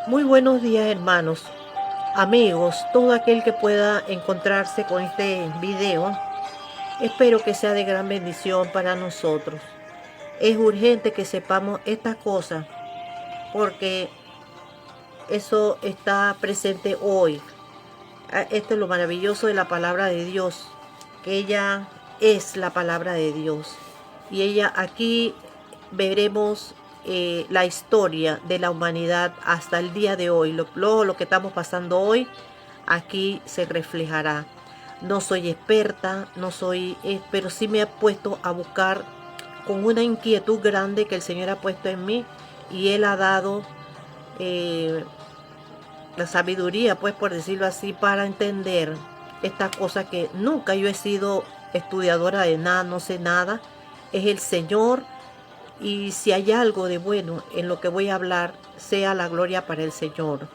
Muy buenos días, hermanos, amigos, todo aquel que pueda encontrarse con este video. Espero que sea de gran bendición para nosotros. Es urgente que sepamos estas cosas porque eso está presente hoy. Esto es lo maravilloso de la palabra de Dios, que ella es la palabra de Dios. Y ella aquí veremos la historia de la humanidad hasta el día de hoy. Lo que estamos pasando hoy, aquí se reflejará. No soy experta, no soy, pero sí me he puesto a buscar con una inquietud grande que el Señor ha puesto en mí y Él ha dado eh, la sabiduría, pues por decirlo así, para entender estas cosas que nunca yo he sido estudiadora de nada, no sé nada. Es el Señor y si hay algo de bueno en lo que voy a hablar, sea la gloria para el Señor.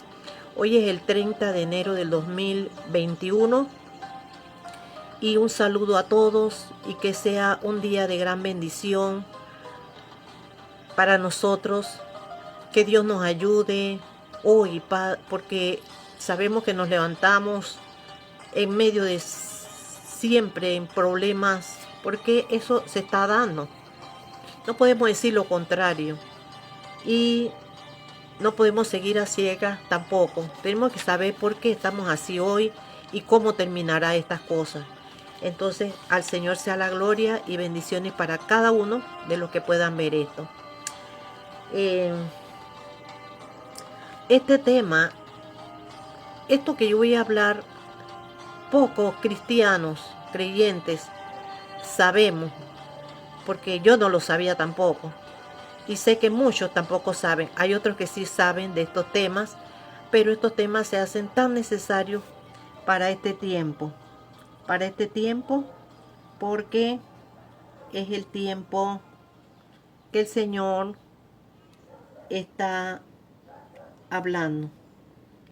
Hoy es el 30 de enero del 2021 y un saludo a todos y que sea un día de gran bendición para nosotros. Que Dios nos ayude hoy, porque sabemos que nos levantamos en medio de siempre en problemas, porque eso se está dando. No podemos decir lo contrario y no podemos seguir a ciegas tampoco. Tenemos que saber por qué estamos así hoy y cómo terminará estas cosas. Entonces, al Señor sea la gloria y bendiciones para cada uno de los que puedan ver esto. Eh, este tema, esto que yo voy a hablar, pocos cristianos, creyentes, sabemos, porque yo no lo sabía tampoco. Y sé que muchos tampoco saben. Hay otros que sí saben de estos temas, pero estos temas se hacen tan necesarios para este tiempo. Para este tiempo, porque es el tiempo que el Señor está hablando.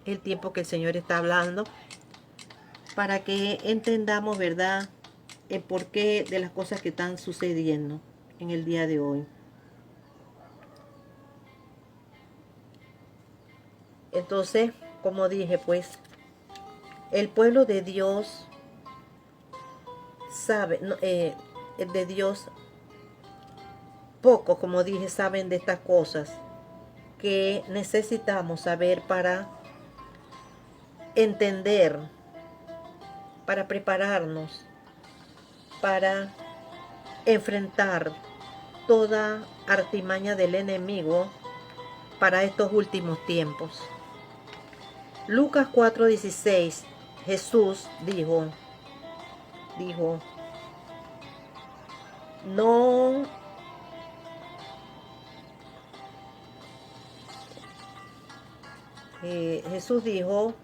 El tiempo que el Señor está hablando para que entendamos, ¿verdad?, el porqué de las cosas que están sucediendo en el día de hoy. Entonces, como dije, pues, el pueblo de Dios sabe, de Dios, pocos, como dije, saben de estas cosas que necesitamos saber para entender, para prepararnos, para enfrentar toda artimaña del enemigo para estos últimos tiempos. Lucas 4:16, Jesús dijo, no, Jesús dijo,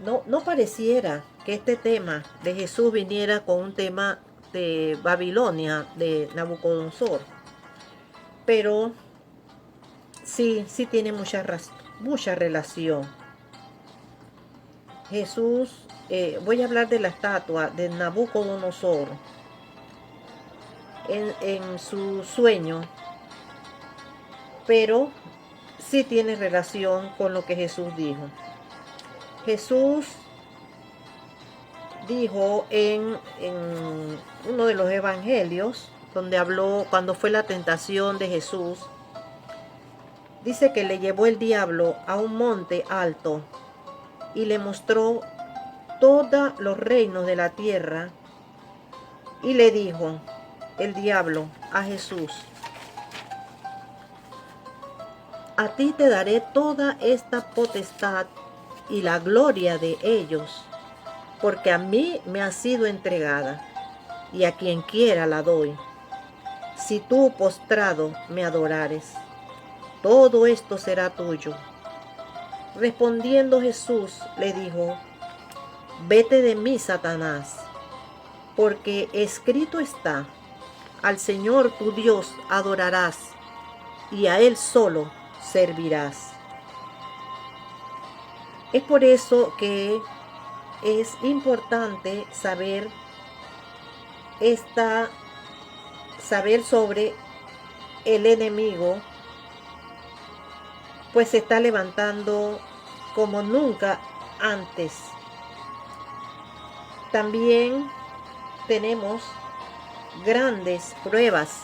no pareciera que este tema de Jesús viniera con un tema de Babilonia, de Nabucodonosor, pero sí tiene mucha relación. Jesús, voy a hablar de la estatua de Nabucodonosor en su sueño, pero sí tiene relación con lo que Jesús dijo. Jesús dijo en uno de los evangelios, donde habló cuando fue la tentación de Jesús, dice que le llevó el diablo a un monte alto y le mostró todos los reinos de la tierra y le dijo el diablo a Jesús, a ti te daré toda esta potestad y la gloria de ellos, porque a mí me ha sido entregada, y a quien quiera la doy. Si tú postrado me adorares, todo esto será tuyo. Respondiendo Jesús le dijo, vete de mí, Satanás, porque escrito está, al Señor tu Dios adorarás, y a Él solo servirás. Es por eso que es importante saber sobre el enemigo pues se está levantando como nunca antes. También tenemos grandes pruebas,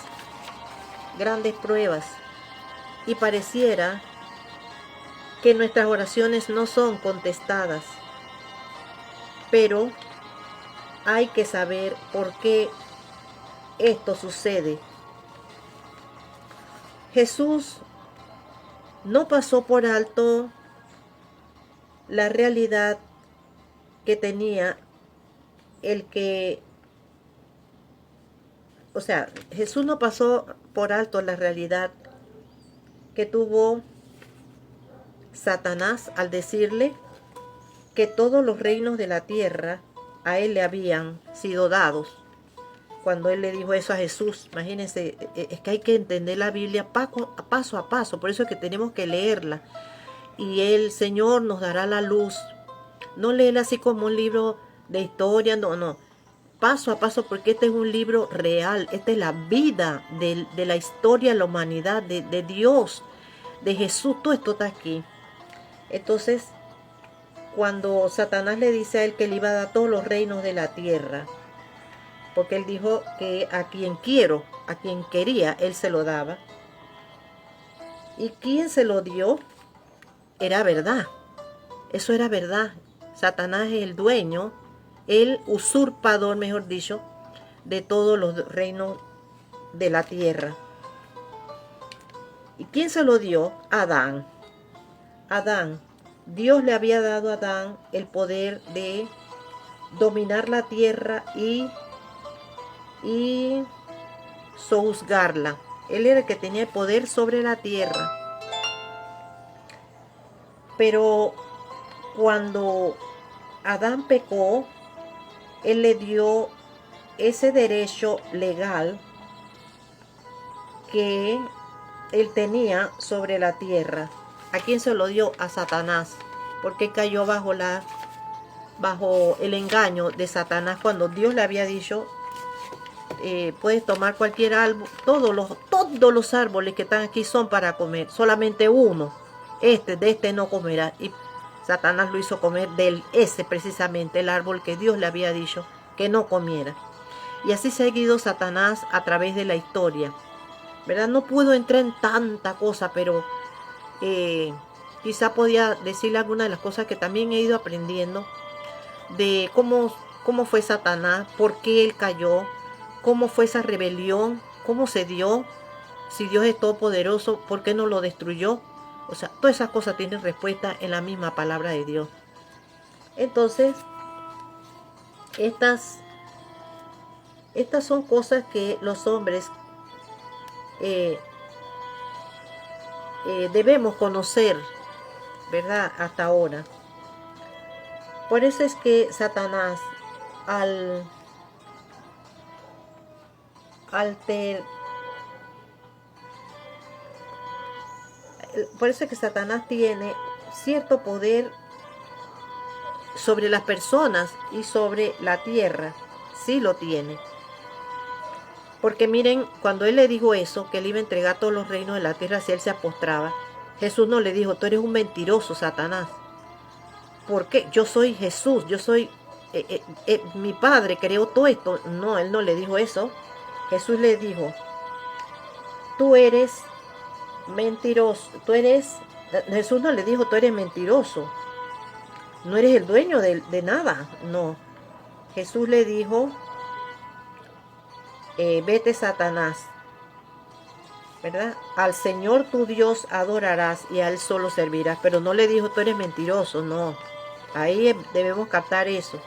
y pareciera que nuestras oraciones no son contestadas, pero hay que saber por qué esto sucede. Jesús no pasó por alto la realidad que tenía Jesús no pasó por alto la realidad que tuvo Satanás al decirle que todos los reinos de la tierra a él le habían sido dados. Cuando él le dijo eso a Jesús, imagínense, es que hay que entender la Biblia paso a paso, por eso es que tenemos que leerla. Y el Señor nos dará la luz. No leerla así como un libro de historia, no. Paso a paso, porque este es un libro real. Esta es la vida de la historia de la humanidad, de Dios, de Jesús. Todo esto está aquí. Entonces, cuando Satanás le dice a él que le iba a dar todos los reinos de la tierra, porque él dijo que a quien quería, él se lo daba. ¿Y quién se lo dio? Era verdad. Eso era verdad. Satanás es el dueño, el usurpador, mejor dicho, de todos los reinos de la tierra. ¿Y quién se lo dio? Adán. Adán. Dios le había dado a Adán el poder de dominar la tierra y sojuzgarla. Él era el que tenía el poder sobre la tierra. Pero cuando Adán pecó, él le dio ese derecho legal que él tenía sobre la tierra. ¿A quién se lo dio? A Satanás, porque cayó bajo el engaño de Satanás cuando Dios le había dicho, puedes tomar cualquier árbol, todos los árboles que están aquí son para comer, solamente uno, de este no comerás. Y Satanás lo hizo comer ese precisamente, el árbol que Dios le había dicho que no comiera. Y así seguido Satanás a través de la historia, ¿verdad? No puedo entrar en tanta cosa, pero quizá podía decirle algunas de las cosas que también he ido aprendiendo de cómo fue Satanás, por qué él cayó, cómo fue esa rebelión, cómo se dio, si Dios es todopoderoso, por qué no lo destruyó. O sea, todas esas cosas tienen respuesta en la misma palabra de Dios. Entonces, estas son cosas que los hombres debemos conocer, ¿verdad? Hasta ahora. Por eso es que Satanás, por eso es que Satanás tiene cierto poder sobre las personas y sobre la tierra. Sí lo tiene. Porque miren, cuando él le dijo eso, que él iba a entregar todos los reinos de la tierra si él se apostraba, Jesús no le dijo, tú eres un mentiroso, Satanás. ¿Por qué? Yo soy Jesús, yo soy, mi padre creó todo esto. No, él no le dijo eso. Jesús le dijo, tú eres mentiroso, Jesús no le dijo, tú eres mentiroso, no eres el dueño de nada, no. Jesús le dijo, vete Satanás, ¿verdad? Al Señor tu Dios adorarás y a Él solo servirás, pero no le dijo, tú eres mentiroso, no. Ahí debemos captar eso.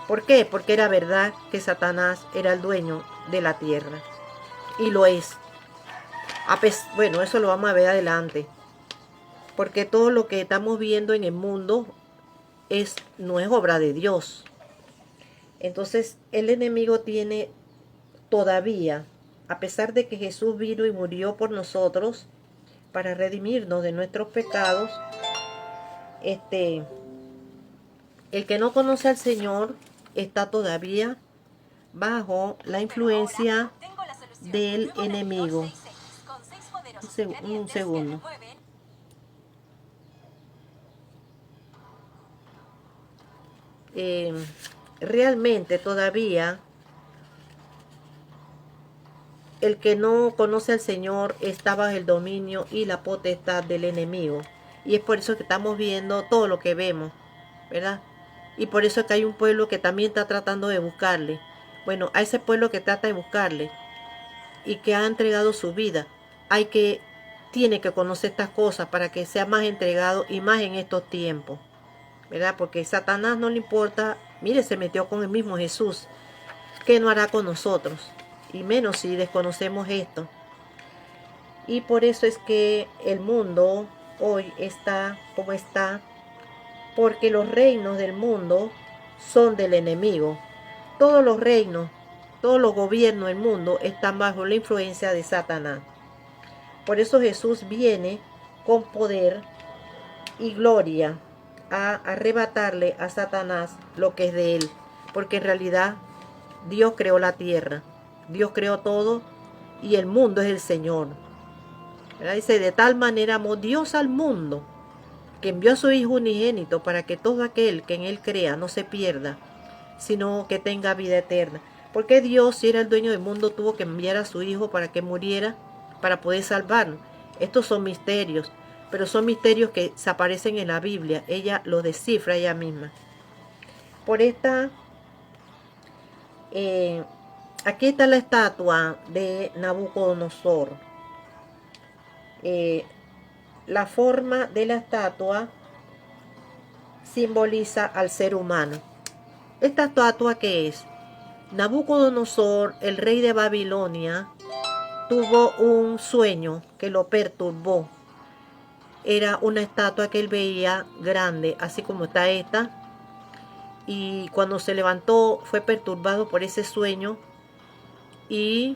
¿Por qué? Porque era verdad que Satanás era el dueño de la tierra, y lo es. Bueno, eso lo vamos a ver adelante, porque todo lo que estamos viendo en el mundo no es obra de Dios. Entonces el enemigo tiene todavía, a pesar de que Jesús vino y murió por nosotros para redimirnos de nuestros pecados, el que no conoce al Señor está todavía bajo la influencia del enemigo. Un segundo. eh, realmente todavía el que no conoce al Señor está bajo el dominio y la potestad del enemigo. Y es por eso que estamos viendo todo lo que vemos, ¿verdad? Y por eso es que hay un pueblo que también está tratando de buscarle. Bueno, a ese pueblo que trata de buscarle y que ha entregado su vida, tiene que conocer estas cosas para que sea más entregado y más en estos tiempos, ¿verdad? Porque a Satanás no le importa, mire, se metió con el mismo Jesús. ¿Qué no hará con nosotros? Y menos si desconocemos esto. Y por eso es que el mundo hoy está como está, porque los reinos del mundo son del enemigo. Todos los reinos, todos los gobiernos del mundo están bajo la influencia de Satanás. Por eso Jesús viene con poder y gloria a arrebatarle a Satanás lo que es de él. Porque en realidad Dios creó la tierra, Dios creó todo y el mundo es el Señor. ¿Verdad? Dice, de tal manera amó Dios al mundo que envió a su Hijo unigénito para que todo aquel que en él crea no se pierda, sino que tenga vida eterna. Porque Dios, si era el dueño del mundo, tuvo que enviar a su Hijo para que muriera, para poder salvarnos? Estos son misterios, pero son misterios que se aparecen en la Biblia. Ella los descifra ella misma. Por esta, aquí está la estatua de Nabucodonosor. La forma de la estatua simboliza al ser humano. ¿Esta estatua qué es? Nabucodonosor, el rey de Babilonia, tuvo un sueño que lo perturbó. Era una estatua que él veía grande, así como está esta. Y cuando se levantó fue perturbado por ese sueño. Y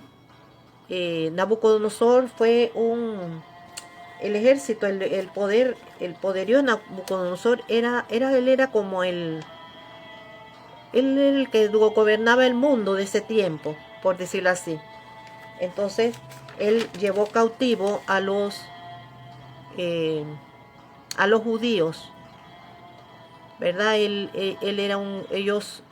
Nabucodonosor fue el ejército, el poderío de Nabucodonosor él era como él el que gobernaba el mundo de ese tiempo, por decirlo así. Entonces, él llevó cautivo a los judíos, ¿verdad? Él era ellos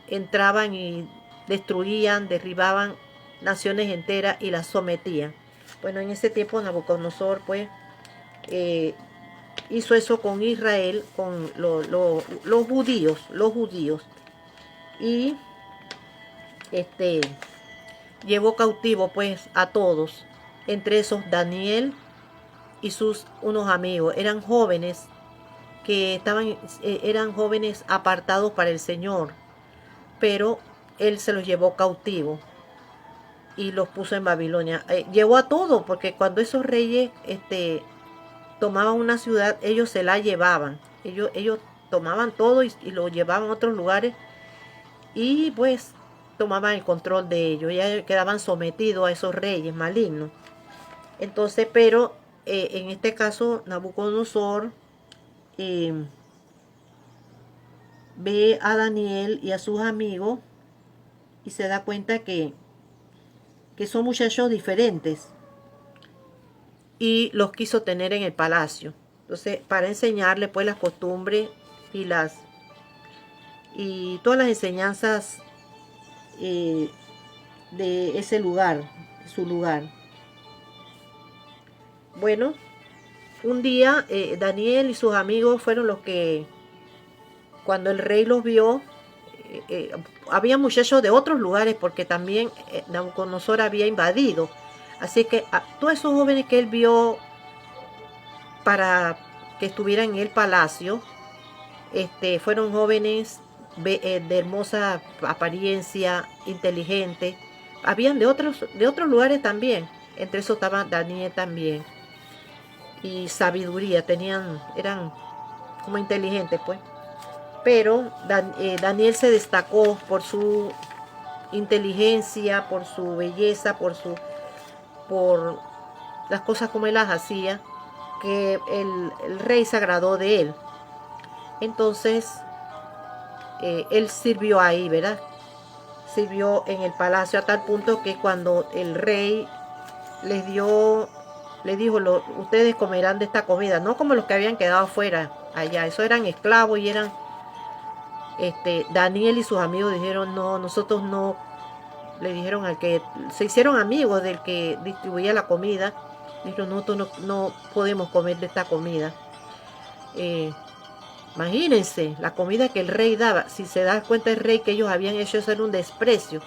entraban y destruían, derribaban naciones enteras y las sometían. Bueno, en ese tiempo Nabucodonosor, pues, hizo eso con Israel, con los judíos, y llevó cautivo pues a todos, entre esos Daniel y sus unos amigos. Eran jóvenes eran jóvenes apartados para el Señor, pero él se los llevó cautivo y los puso en Babilonia. Llevó a todos, porque cuando esos reyes tomaban una ciudad, ellos se la llevaban. Ellos tomaban todo y lo llevaban a otros lugares y pues tomaban el control de ellos. Ya quedaban sometidos a esos reyes malignos. Entonces, pero en este caso, Nabucodonosor ve a Daniel y a sus amigos y se da cuenta que son muchachos diferentes y los quiso tener en el palacio. Entonces, para enseñarle pues las costumbres y todas las enseñanzas de ese lugar, su lugar. Bueno, un día Daniel y sus amigos fueron los que, cuando el rey los vio, había muchachos de otros lugares porque también Nabucodonosor había invadido. Así que a todos esos jóvenes que él vio para que estuvieran en el palacio, fueron jóvenes de hermosa apariencia, inteligentes. Habían de otros lugares también. Entre esos estaba Daniel también. Y sabiduría, eran como inteligentes pues. Pero Daniel se destacó por su inteligencia, por su belleza, por las cosas como él las hacía, que el rey se agradó de él. Entonces, él sirvió ahí, ¿verdad? Sirvió en el palacio a tal punto que cuando el rey les dijo, ustedes comerán de esta comida, no como los que habían quedado afuera allá, eso eran esclavos y eran Daniel y sus amigos dijeron, no, nosotros no, le dijeron al que, se hicieron amigos del que distribuía la comida, dijeron, nosotros no podemos comer de esta comida. Imagínense, la comida que el rey daba, si se da cuenta el rey que ellos habían hecho eso era un desprecio.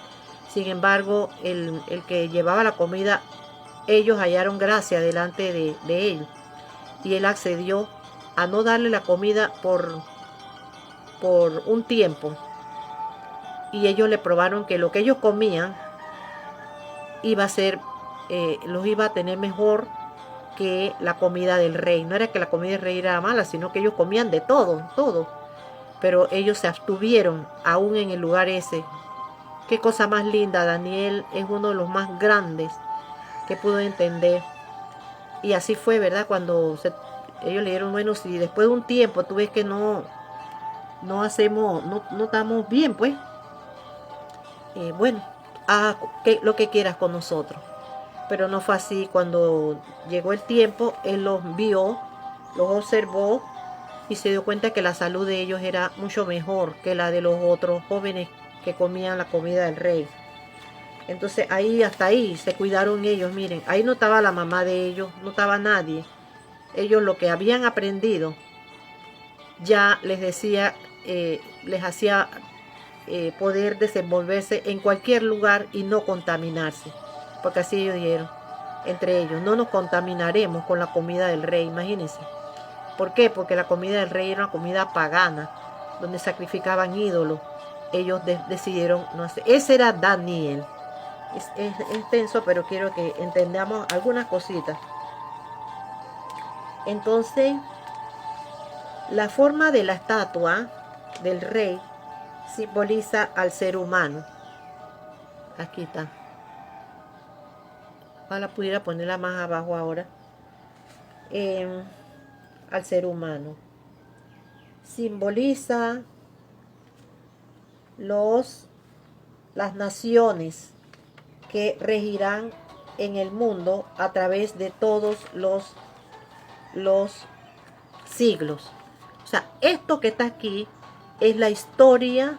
Sin embargo, el que llevaba la comida, ellos hallaron gracia delante de él. Y él accedió a no darle la comida por un tiempo. Y ellos le probaron que lo que ellos comían iba a ser, los iba a tener mejor que la comida del rey. No era que la comida del rey era mala, sino que ellos comían de todo, todo. Pero ellos se abstuvieron aún en el lugar ese. Qué cosa más linda. Daniel es uno de los más grandes que pudo entender. Y así fue, ¿verdad? Cuando ellos le dieron, bueno, si después de un tiempo tú ves que no hacemos, no estamos bien, pues, bueno, haz lo que quieras con nosotros. Pero no fue así. Cuando llegó el tiempo, él los vio, los observó y se dio cuenta que la salud de ellos era mucho mejor que la de los otros jóvenes que comían la comida del rey. Entonces ahí, hasta ahí, se cuidaron ellos. Miren, ahí no estaba la mamá de ellos, no estaba nadie. Ellos lo que habían aprendido ya les decía, les hacía poder desenvolverse en cualquier lugar y no contaminarse. Porque así ellos dijeron, entre ellos, no nos contaminaremos con la comida del rey, imagínense. ¿Por qué? Porque la comida del rey era una comida pagana, donde sacrificaban ídolos. Ellos decidieron no hacer. Ese era Daniel. Es extenso, pero quiero que entendamos algunas cositas. Entonces, la forma de la estatua del rey simboliza al ser humano. Aquí está. Ojalá pudiera ponerla más abajo ahora. Al ser humano. Simboliza las naciones que regirán en el mundo a través de todos los siglos. O sea, esto que está aquí es la historia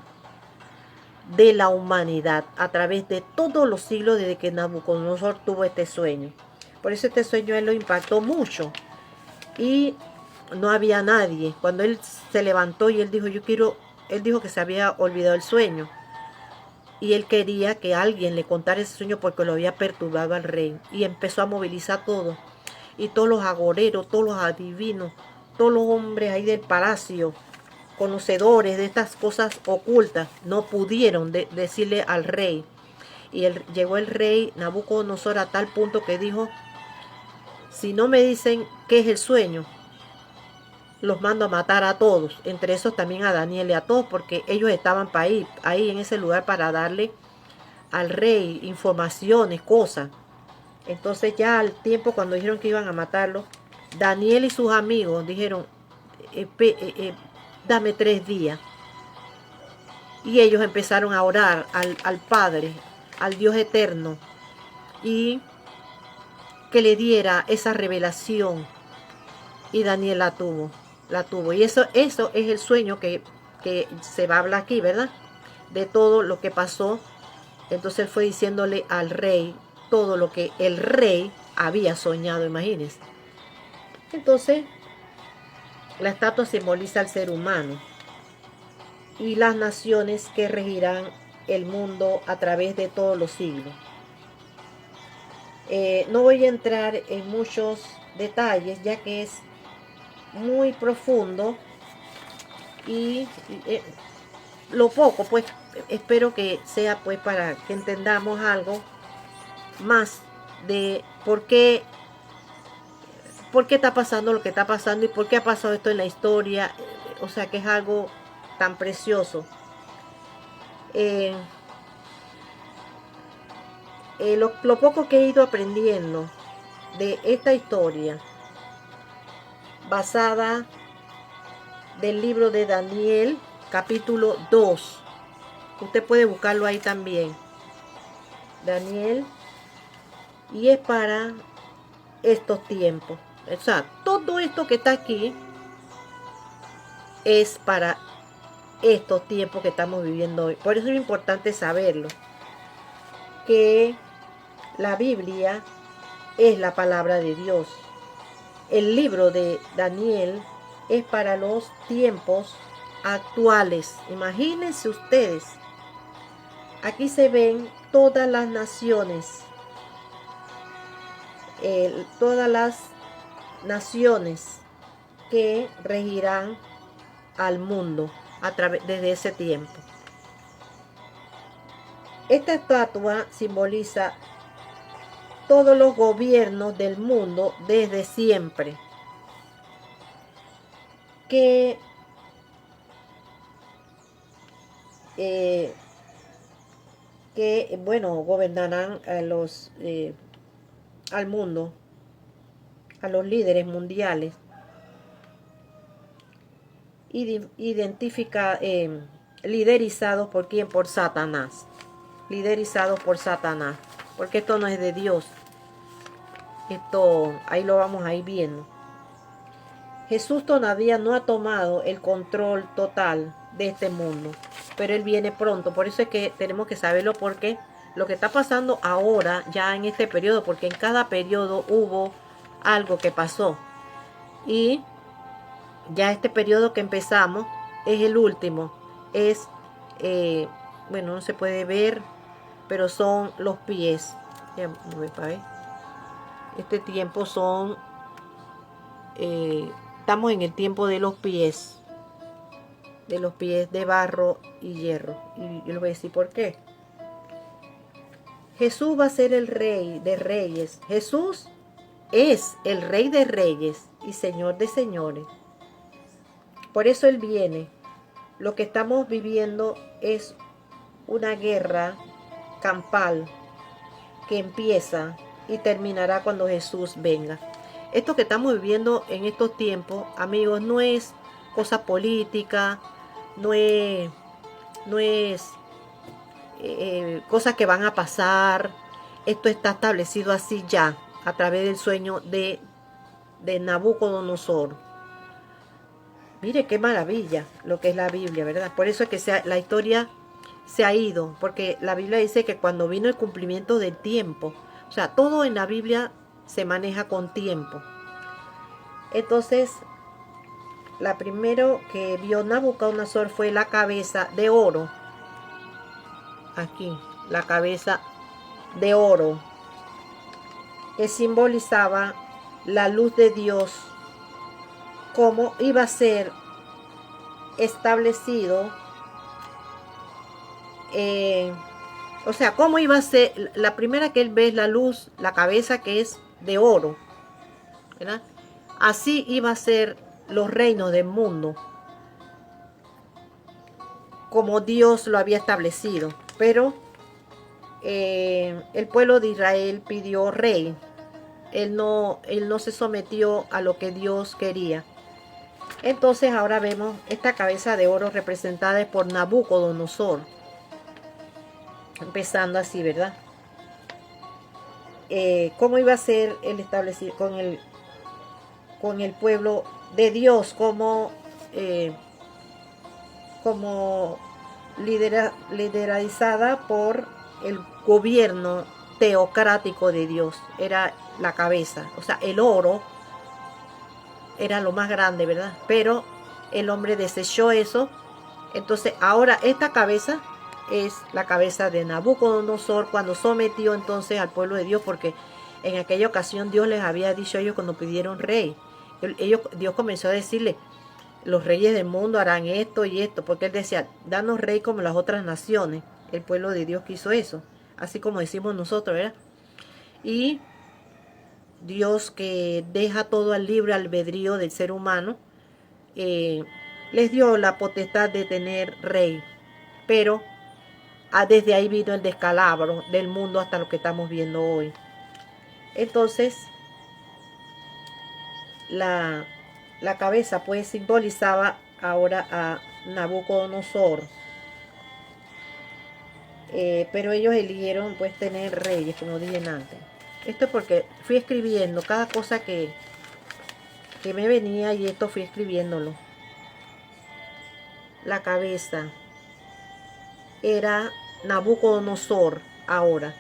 de la humanidad a través de todos los siglos desde que Nabucodonosor tuvo este sueño. Por eso este sueño él lo impactó mucho. Y no había nadie. Cuando él se levantó y él dijo, él dijo que se había olvidado el sueño. Y él quería que alguien le contara ese sueño porque lo había perturbado al rey. Y empezó a movilizar todo. Y todos los agoreros, todos los adivinos, todos los hombres ahí del palacio, conocedores de estas cosas ocultas, no pudieron decirle al rey. Y llegó el rey Nabucodonosor a tal punto que dijo, si no me dicen qué es el sueño, los mando a matar a todos, entre esos también a Daniel y a todos, porque ellos estaban ahí en ese lugar para darle al rey informaciones, cosas. Entonces ya al tiempo cuando dijeron que iban a matarlo, Daniel y sus amigos dijeron, dame 3 días. Y ellos empezaron a orar al Padre, al Dios eterno, y que le diera esa revelación. Y Daniel la tuvo. Y eso es el sueño que se va a hablar aquí, ¿verdad? De todo lo que pasó. Entonces él fue diciéndole al rey todo lo que el rey había soñado, imagínense. Entonces, la estatua simboliza al ser humano y las naciones que regirán el mundo a través de todos los siglos. No voy a entrar en muchos detalles, ya que es muy profundo y lo poco, pues, espero que sea, pues, para que entendamos algo más de por qué está pasando lo que está pasando y por qué ha pasado esto en la historia. O sea, que es algo tan precioso. Lo poco que he ido aprendiendo de esta historia basada del libro de Daniel, capítulo 2. Usted puede buscarlo ahí también. Daniel. Y es para estos tiempos. O sea, todo esto que está aquí es para estos tiempos que estamos viviendo hoy. Por eso es importante saberlo, que la Biblia es la palabra de Dios. El libro de Daniel es para los tiempos actuales. Imagínense ustedes, aquí se ven todas las naciones, todas las naciones que regirán al mundo desde ese tiempo. Esta estatua simboliza todos los gobiernos del mundo desde siempre, que bueno, gobernarán al mundo, a los líderes mundiales, liderizados por quién, por Satanás, liderizados por Satanás, porque esto no es de Dios. Esto ahí lo vamos a ir viendo. Jesús todavía no ha tomado el control total de este mundo, pero Él viene pronto. Por eso es que tenemos que saberlo, porque lo que está pasando ahora, ya en este periodo, porque en cada periodo hubo algo que pasó. Y ya este periodo que empezamos es el último. Es, bueno, no se puede ver, pero son los pies. Ya, no me para ver. Este tiempo son... estamos en el tiempo de los pies de barro y hierro. Y yo les voy a decir por qué. Jesús va a ser el rey de reyes. Jesús es el rey de reyes y señor de señores. Por eso Él viene. Lo que estamos viviendo es una guerra campal que empieza y terminará cuando Jesús venga. Esto que estamos viviendo en estos tiempos, amigos, no es cosa política, no es cosas que van a pasar. Esto está establecido así ya, a través del sueño de Nabucodonosor. Mire qué maravilla lo que es la Biblia, ¿verdad? Por eso es que la historia se ha ido, porque la Biblia dice que cuando vino el cumplimiento del tiempo, o sea, todo en la Biblia se maneja con tiempo. Entonces, la primero que vio Nabucodonosor fue la cabeza de oro. Aquí, la cabeza de oro, que simbolizaba la luz de Dios, cómo iba a ser establecido, o sea, cómo iba a ser, la primera que él ve es la luz, la cabeza que es de oro, ¿verdad? Así iba a ser los reinos del mundo, como Dios lo había establecido. Pero el pueblo de Israel pidió rey. Él no se sometió a lo que Dios quería. Entonces ahora vemos esta cabeza de oro representada por Nabucodonosor. Empezando así, ¿verdad? ¿Cómo iba a ser el establecido con el pueblo de Dios como liderizada por el gobierno teocrático de Dios? Era la cabeza, o sea, el oro era lo más grande, ¿verdad? Pero el hombre desechó eso. Entonces ahora esta cabeza es la cabeza de Nabucodonosor, cuando sometió entonces al pueblo de Dios, porque en aquella ocasión Dios les había dicho a ellos cuando pidieron rey. Dios comenzó a decirle, los reyes del mundo harán esto y esto, porque Él decía, danos rey como las otras naciones. El pueblo de Dios quiso eso, así como decimos nosotros, ¿verdad? Y Dios, que deja todo al libre albedrío del ser humano, les dio la potestad de tener rey. Pero desde ahí vino el descalabro del mundo hasta lo que estamos viendo hoy. Entonces, la cabeza pues simbolizaba ahora a Nabucodonosor. Pero ellos eligieron pues tener reyes, como dije antes. Esto es porque fui escribiendo cada cosa que me venía, y esto fui escribiéndolo. la cabeza era Nabucodonosor ahora.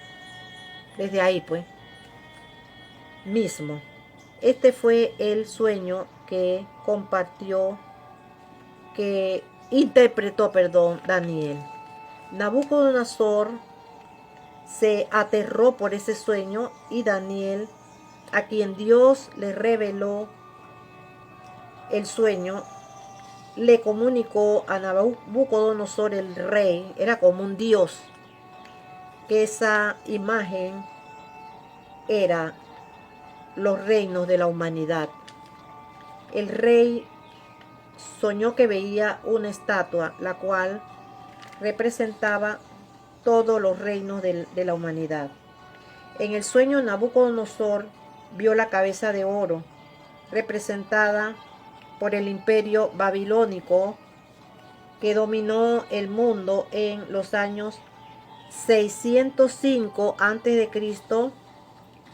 Desde ahí pues, mismo. Este fue el sueño que compartió, que interpretó, perdón, Daniel. Nabucodonosor se aterró por ese sueño y Daniel, a quien Dios le reveló el sueño, le comunicó a Nabucodonosor el rey, era como un dios, que esa imagen era los reinos de la humanidad. El rey soñó que veía una estatua, la cual representaba todos los reinos de la humanidad. En el sueño, Nabucodonosor vio la cabeza de oro, representada por el imperio babilónico, que dominó el mundo en los años 605 a.C.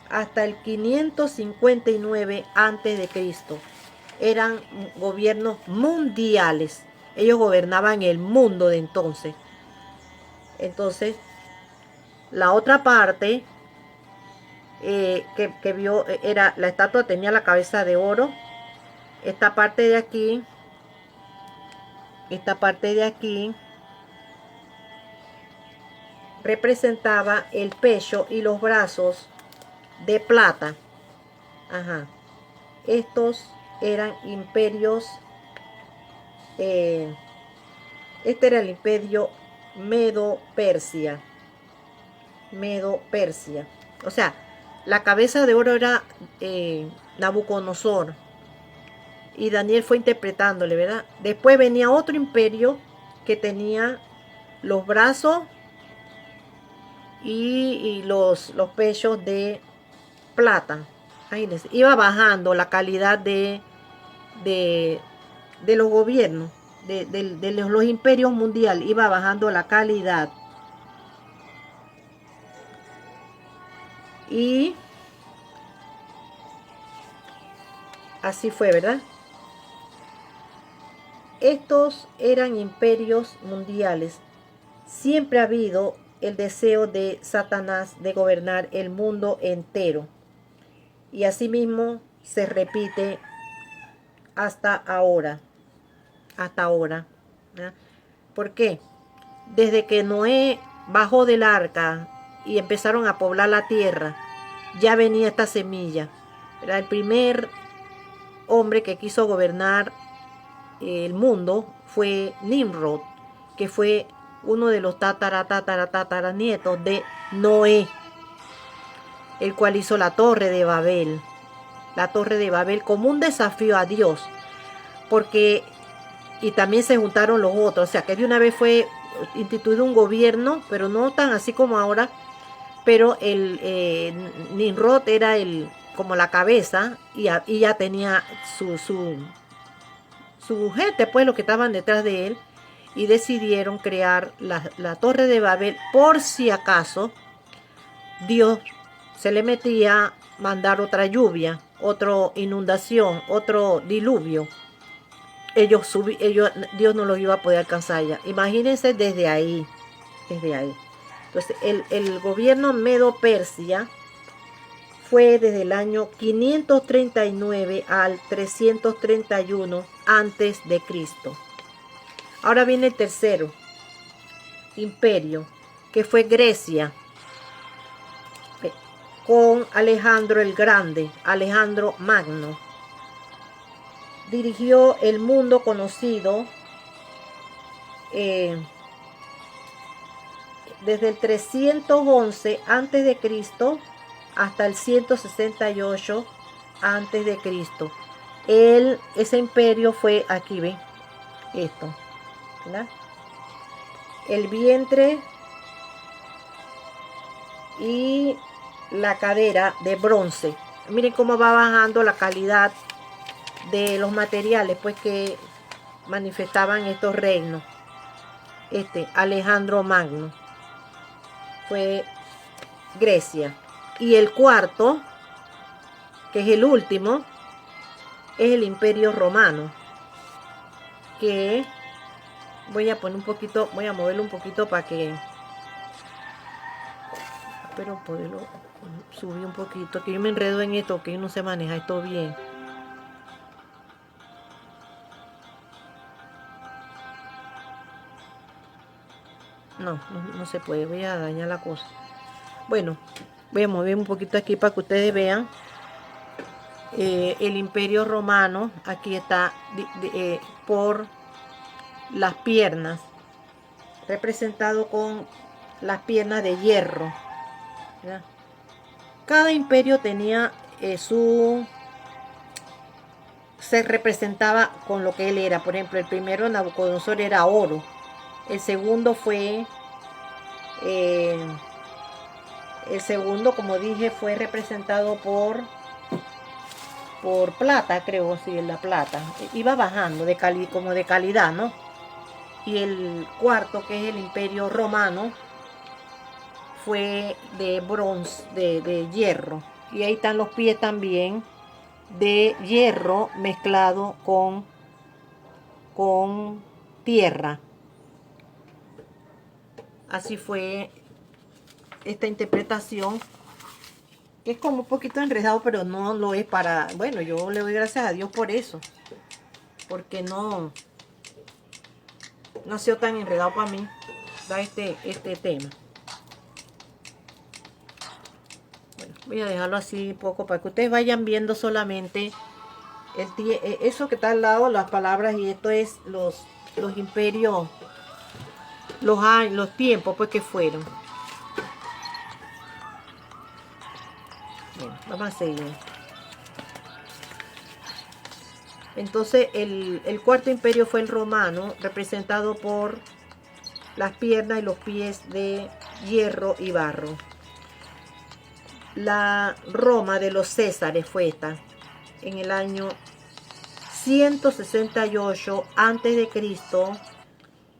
hasta el 559 a.C. Eran gobiernos mundiales. Ellos gobernaban el mundo de entonces. Entonces, la otra parte que vio era la estatua, tenía la cabeza de oro. Esta parte de aquí representaba el pecho y los brazos de plata. Ajá. Estos eran imperios. Este era el imperio Medo-Persia. Medo-Persia. O sea, la cabeza de oro era Nabucodonosor. Y Daniel fue interpretándole, ¿verdad? Después venía otro imperio que tenía los brazos y los pechos de plata. Ahí les iba bajando la calidad de los gobiernos, de los imperios mundiales. Iba bajando la calidad. Y así fue, ¿verdad? Estos eran imperios mundiales. Siempre ha habido el deseo de Satanás de gobernar el mundo entero. Y asimismo se repite hasta ahora. Hasta ahora. ¿Verdad? ¿Por qué? Desde que Noé bajó del arca y empezaron a poblar la tierra, ya venía esta semilla. ¿Verdad? El primer hombre que quiso gobernar el mundo fue Nimrod, que fue uno de los tataranietos de Noé, el cual hizo la Torre de Babel. La Torre de Babel como un desafío a Dios, porque y también se juntaron los otros, o sea que de una vez fue instituido un gobierno, pero no tan así como ahora, pero el Nimrod era como la cabeza y ya tenía su gente, pues los que estaban detrás de él, y decidieron crear la Torre de Babel por si acaso Dios se le metía a mandar otra lluvia, otra inundación, otro diluvio. Dios no los iba a poder alcanzar ya. Imagínense desde ahí. Entonces, el gobierno Medo-Persia fue desde el año 539 al 331 antes de Cristo. Ahora viene el tercero imperio, que fue Grecia, con Alejandro el Grande, Alejandro Magno. Dirigió el mundo conocido desde el 311 antes de Cristo hasta el 168 antes de Cristo. Ese imperio fue aquí, ¿ven? Esto, ¿verdad? El vientre y la cadera de bronce. Miren cómo va bajando la calidad de los materiales pues que manifestaban estos reinos. Alejandro Magno fue Grecia. Y el cuarto, que es el último, es el Imperio Romano, que Voy a poner un poquito, voy a moverlo un poquito para que, espero poderlo subir un poquito, que yo me enredo en esto, que yo no sé manejar esto bien. No se puede, voy a dañar la cosa. Bueno, voy a mover un poquito aquí para que ustedes vean. El Imperio Romano, aquí está por las piernas, representado con las piernas de hierro, ¿verdad? Cada imperio tenía se representaba con lo que él era. Por ejemplo, el primero, Nabucodonosor, era oro. El segundo fue como dije, fue representado por plata, creo, sí, la plata. Iba bajando como de calidad, ¿no? Y el cuarto, que es el Imperio Romano, fue de bronce, de hierro. Y ahí están los pies también de hierro mezclado con tierra. Así fue esta interpretación, que es como un poquito enredado, pero no lo es para... Bueno, yo le doy gracias a Dios por eso, porque no ha sido tan enredado para mí da este tema. Bueno, voy a dejarlo así un poco para que ustedes vayan viendo solamente eso que está al lado, las palabras, y esto es los imperios, los tiempos pues que fueron. Bueno, vamos a seguir. Entonces el cuarto imperio fue el romano, representado por las piernas y los pies de hierro y barro. La Roma de los Césares fue esta, en el año 168 antes de Cristo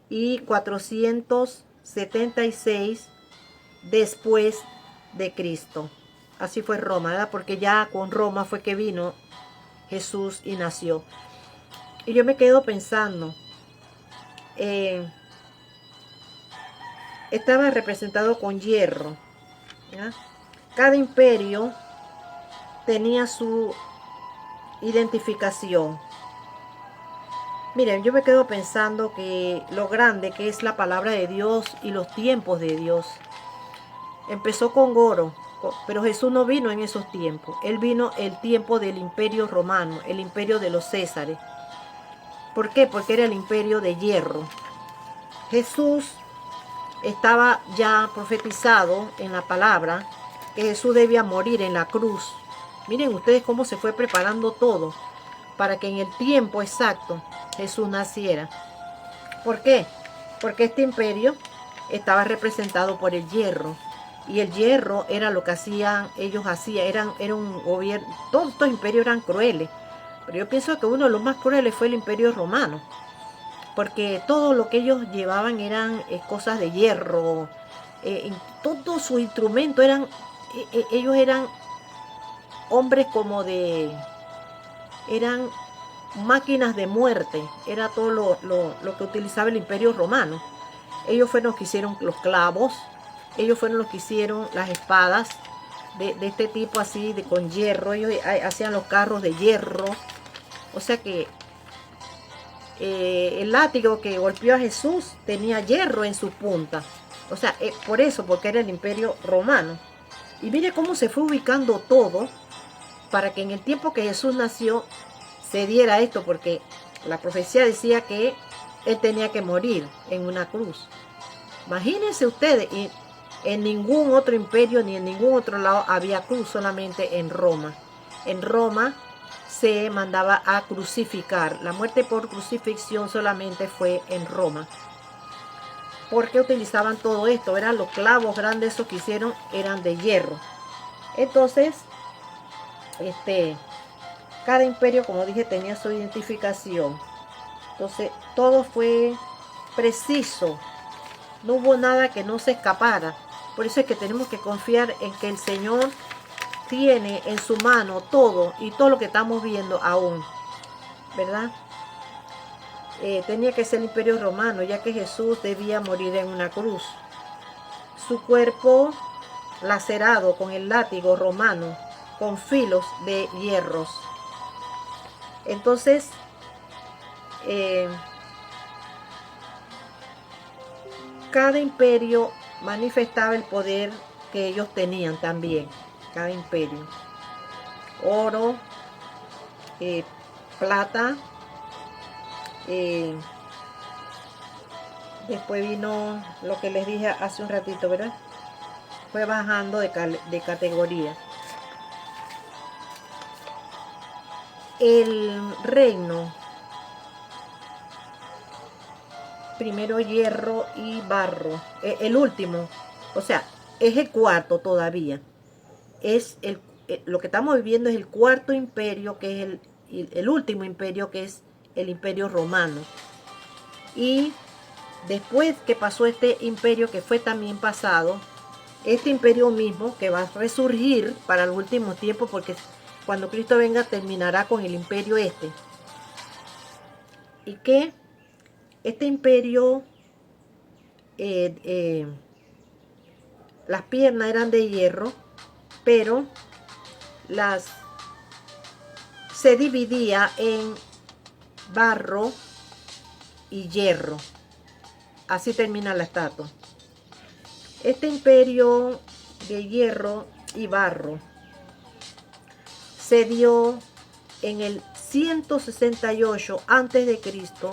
y 476 después de Cristo. Así fue Roma, ¿verdad? Porque ya con Roma fue que vino Jesús y nació. Y yo me quedo pensando, estaba representado con hierro, ¿ya? Cada imperio tenía su identificación. Miren, yo me quedo pensando que lo grande que es la palabra de Dios y los tiempos de Dios. Empezó con oro, pero Jesús no vino en esos tiempos. Él vino el tiempo del imperio romano, el imperio de los Césares. ¿Por qué? Porque era el imperio de hierro. Jesús estaba ya profetizado en la palabra que Jesús debía morir en la cruz. Miren ustedes cómo se fue preparando todo para que en el tiempo exacto Jesús naciera. ¿Por qué? Porque este imperio estaba representado por el hierro. Y el hierro era lo que ellos hacían, era un gobierno. Todos estos imperios eran crueles. Pero yo pienso que uno de los más crueles fue el imperio romano. Porque todo lo que ellos llevaban eran cosas de hierro. Todo su instrumento eran... ellos eran hombres como de... eran máquinas de muerte. Era todo lo que utilizaba el imperio romano. Ellos fueron los que hicieron los clavos. Ellos fueron los que hicieron las espadas de este tipo así, con hierro. Ellos hacían los carros de hierro. O sea que el látigo que golpeó a Jesús tenía hierro en su punta. O sea, por eso, porque era el imperio romano. Y mire cómo se fue ubicando todo para que en el tiempo que Jesús nació se diera esto, porque la profecía decía que él tenía que morir en una cruz. Imagínense ustedes, y en ningún otro imperio ni en ningún otro lado había cruz, solamente en Roma. En Roma se mandaba a crucificar. La muerte por crucifixión solamente fue en Roma. Porque utilizaban todo esto, eran los clavos grandes, esos que hicieron eran de hierro. Entonces, cada imperio, como dije, tenía su identificación. Entonces, todo fue preciso. No hubo nada que no se escapara. Por eso es que tenemos que confiar en que el Señor tiene en su mano todo y todo lo que estamos viendo aún, ¿verdad? tenía que ser el imperio romano, ya que Jesús debía morir en una cruz. Su cuerpo lacerado con el látigo romano, con filos de hierros. Entonces, cada imperio manifestaba el poder que ellos tenían también, cada imperio. Oro, plata, después vino lo que les dije hace un ratito, ¿verdad? Fue bajando de categoría. El reino, primero hierro y barro, el último, o sea, es el cuarto todavía. Es lo que estamos viviendo es el cuarto imperio, que es el último imperio, que es el imperio romano. Y después que pasó este imperio, que fue también pasado, este imperio mismo que va a resurgir para los últimos tiempos, porque cuando Cristo venga terminará con el imperio este. Y que este imperio, las piernas eran de hierro, pero se dividía en barro y hierro. Así termina la estatua. Este imperio de hierro y barro se dio en el 168 antes de Cristo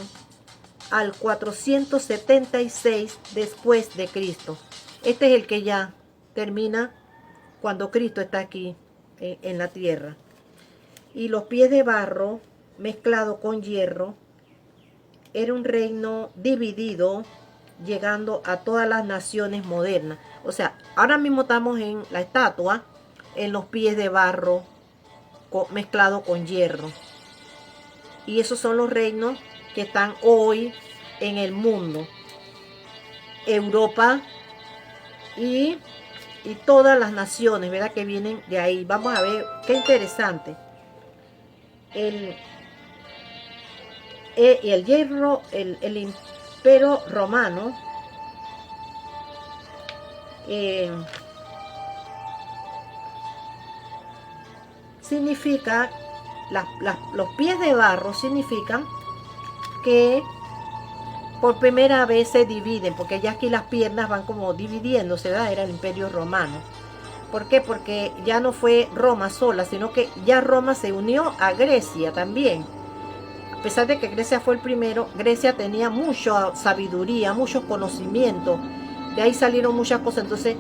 al 476 después de Cristo. Este es el que ya termina cuando Cristo está aquí en la tierra. Y los pies de barro mezclado con hierro era un reino dividido, llegando a todas las naciones modernas. O sea, ahora mismo estamos en la estatua, en los pies de barro mezclado con hierro. Y esos son los reinos que están hoy en el mundo. Europa y todas las naciones, ¿verdad? Que vienen de ahí. Vamos a ver, qué interesante. Y el hierro, el imperio romano, significa, los pies de barro significan que por primera vez se dividen, porque ya aquí las piernas van como dividiéndose, ¿verdad? Era el imperio romano. ¿Por qué? Porque ya no fue Roma sola, sino que ya Roma se unió a Grecia también. A pesar de que Grecia fue el primero, Grecia tenía mucha sabiduría, muchos conocimientos. De ahí salieron muchas cosas. Entonces,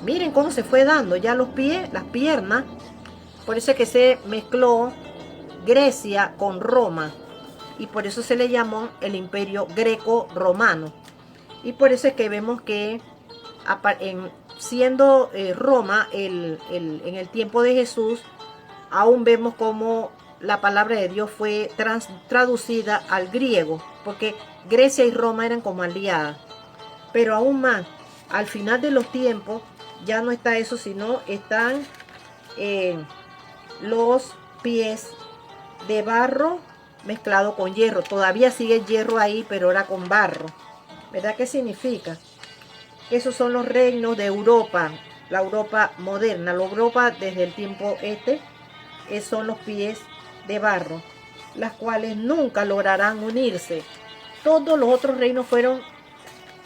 miren cómo se fue dando. Ya los pies, las piernas. Por eso es que se mezcló Grecia con Roma. Y por eso se le llamó el imperio greco-romano. Y por eso es que vemos que siendo Roma en el tiempo de Jesús, aún vemos como la palabra de Dios fue traducida al griego, porque Grecia y Roma eran como aliadas. Pero aún más, al final de los tiempos, ya no está eso, sino están los pies de barro mezclado con hierro. Todavía sigue el hierro ahí, pero ahora con barro. ¿Verdad? ¿Qué significa? Esos son los reinos de Europa, la Europa moderna. La Europa desde el tiempo son los pies de barro, las cuales nunca lograrán unirse. Todos los otros reinos fueron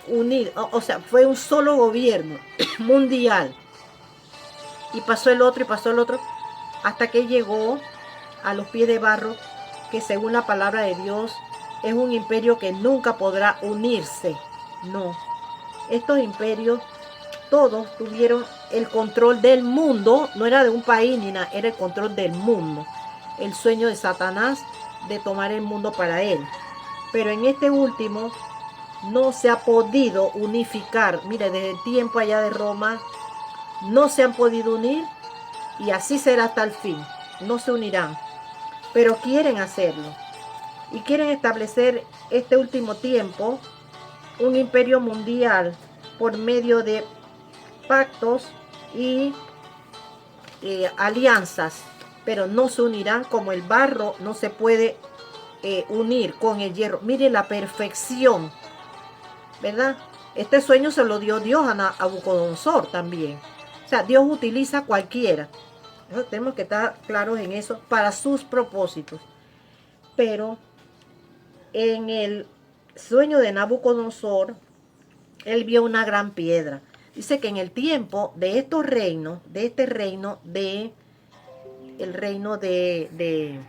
unidos, o sea, fue un solo gobierno mundial. Y pasó el otro y pasó el otro, hasta que llegó a los pies de barro, que según la palabra de Dios es un imperio que nunca podrá unirse. No, estos imperios todos tuvieron el control del mundo, no era de un país ni nada, era el control del mundo. El sueño de Satanás de tomar el mundo para él. Pero en este último no se ha podido unificar. Mire, desde el tiempo allá de Roma no se han podido unir, y así será hasta el fin. No se unirán, pero quieren hacerlo y quieren establecer este último tiempo un imperio mundial por medio de pactos y alianzas, pero no se unirán. Como el barro no se puede unir con el hierro. Mire la perfección, ¿verdad? Este sueño se lo dio Dios a Nabucodonosor también. O sea, Dios utiliza a cualquiera. Tenemos que estar claros en eso para sus propósitos. Pero en el sueño de Nabucodonosor, él vio una gran piedra. Dice que en el tiempo de estos reinos, de este reino de el reino del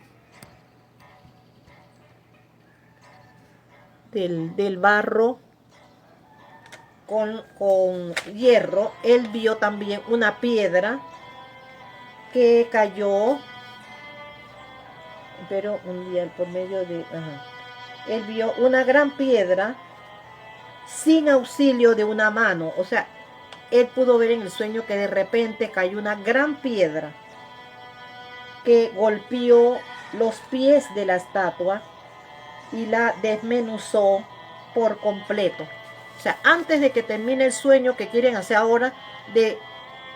barro con hierro, él vio también una piedra que cayó, pero un día por medio de... Él vio una gran piedra sin auxilio de una mano. O sea, él pudo ver en el sueño que de repente cayó una gran piedra que golpeó los pies de la estatua y la desmenuzó por completo. O sea, antes de que termine el sueño que quieren hacer ahora de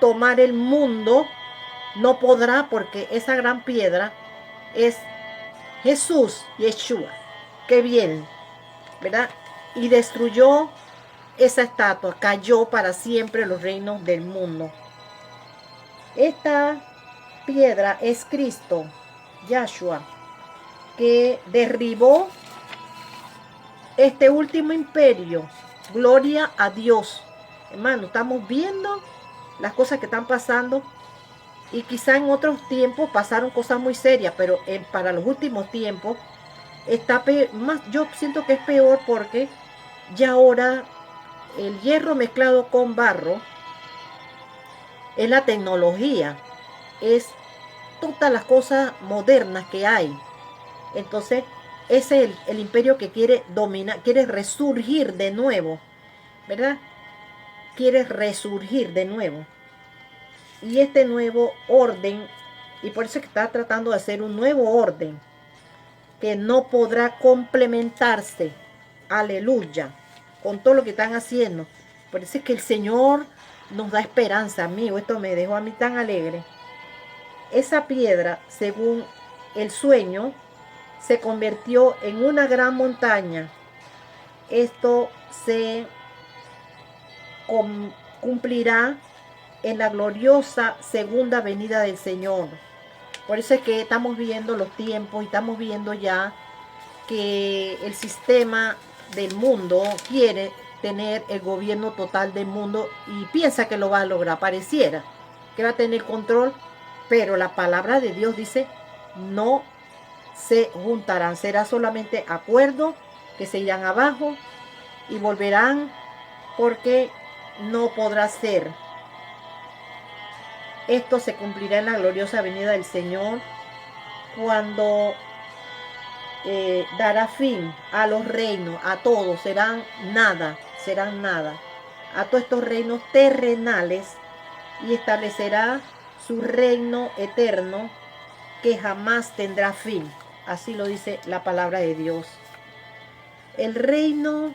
tomar el mundo, no podrá, porque esa gran piedra es Jesús, Yeshua, que viene, ¿verdad? Y destruyó esa estatua, cayó para siempre los reinos del mundo. Esta piedra es Cristo, Yahshua, que derribó este último imperio. Gloria a Dios. Hermano, estamos viendo las cosas que están pasando, y quizá en otros tiempos pasaron cosas muy serias, pero para los últimos tiempos está más, yo siento que es peor, porque ya ahora el hierro mezclado con barro es la tecnología, es todas las cosas modernas que hay. Entonces ese es el imperio que quiere dominar, quiere resurgir de nuevo, ¿verdad? Quiere resurgir de nuevo. Y este nuevo orden, y por eso es que está tratando de hacer un nuevo orden, que no podrá complementarse, aleluya, con todo lo que están haciendo. Por eso es que el Señor nos da esperanza, amigo. Esto me dejó a mí tan alegre. Esa piedra, según el sueño, se convirtió en una gran montaña. Esto se cumplirá en la gloriosa segunda venida del Señor. Por eso es que estamos viendo los tiempos y estamos viendo ya que el sistema del mundo quiere tener el gobierno total del mundo y piensa que lo va a lograr, pareciera que va a tener control, pero la palabra de Dios dice: no se juntarán, será solamente acuerdo, que se irán abajo y volverán, porque no podrá ser. Esto se cumplirá en la gloriosa venida del Señor, cuando dará fin a los reinos, a todos, serán nada, a todos estos reinos terrenales, y establecerá su reino eterno que jamás tendrá fin. Así lo dice la palabra de Dios. El reino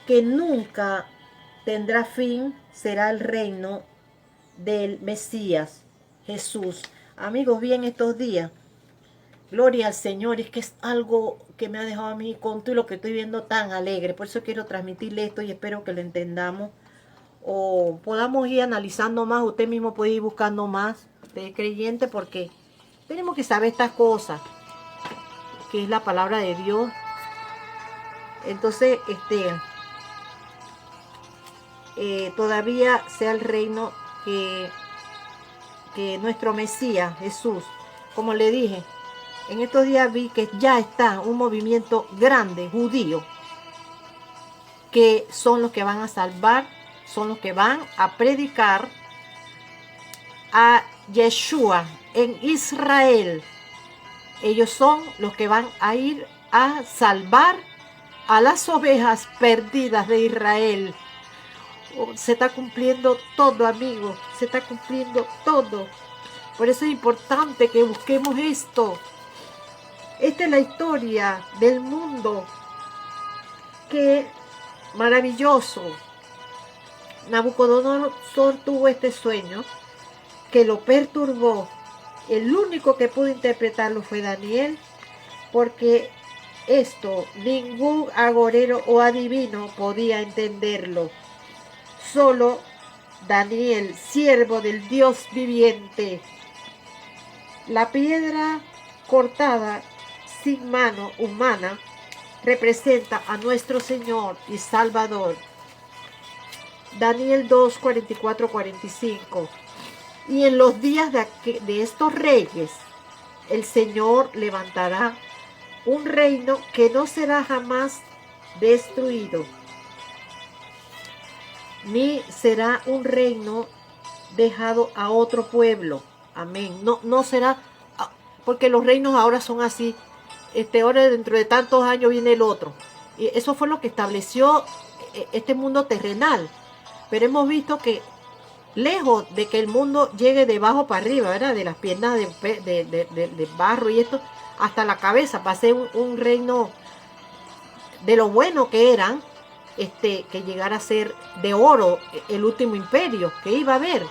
que nunca tendrá fin será el reino del Mesías, Jesús. Amigos, bien estos días, gloria al Señor, es que es algo que me ha dejado a mí con todo lo que estoy viendo tan alegre. Por eso quiero transmitirle esto y espero que lo entendamos o podamos ir analizando más. Usted mismo puede ir buscando más de creyente, porque tenemos que saber estas cosas, que es la palabra de Dios. Entonces, todavía sea el reino que nuestro Mesías, Jesús, como le dije, en estos días vi que ya está un movimiento grande judío, que son los que van a salvar, son los que van a predicar a Yeshua en Israel. Ellos son los que van a ir a salvar a las ovejas perdidas de Israel. Se está cumpliendo todo, amigos, se está cumpliendo todo. Por eso es importante que busquemos esto. Esta es la historia del mundo. Qué maravilloso. Nabucodonosor tuvo este sueño que lo perturbó. El único que pudo interpretarlo fue Daniel, porque Esto ningún agorero o adivino podía entenderlo. Solo Daniel, siervo del Dios viviente. La piedra cortada sin mano humana representa a nuestro Señor y Salvador. Daniel 2, 44, 45. Y en los días de estos reyes, el Señor levantará un reino que no será jamás destruido, ni será un reino dejado a otro pueblo. Amén. No será, porque los reinos ahora son así. Ahora dentro de tantos años viene el otro. Y eso fue lo que estableció este mundo terrenal. Pero hemos visto que lejos de que el mundo llegue de abajo para arriba, ¿verdad? De las piernas de barro y esto, hasta la cabeza, para ser un reino de lo bueno que eran, que llegara a ser de oro el último imperio que iba a haber.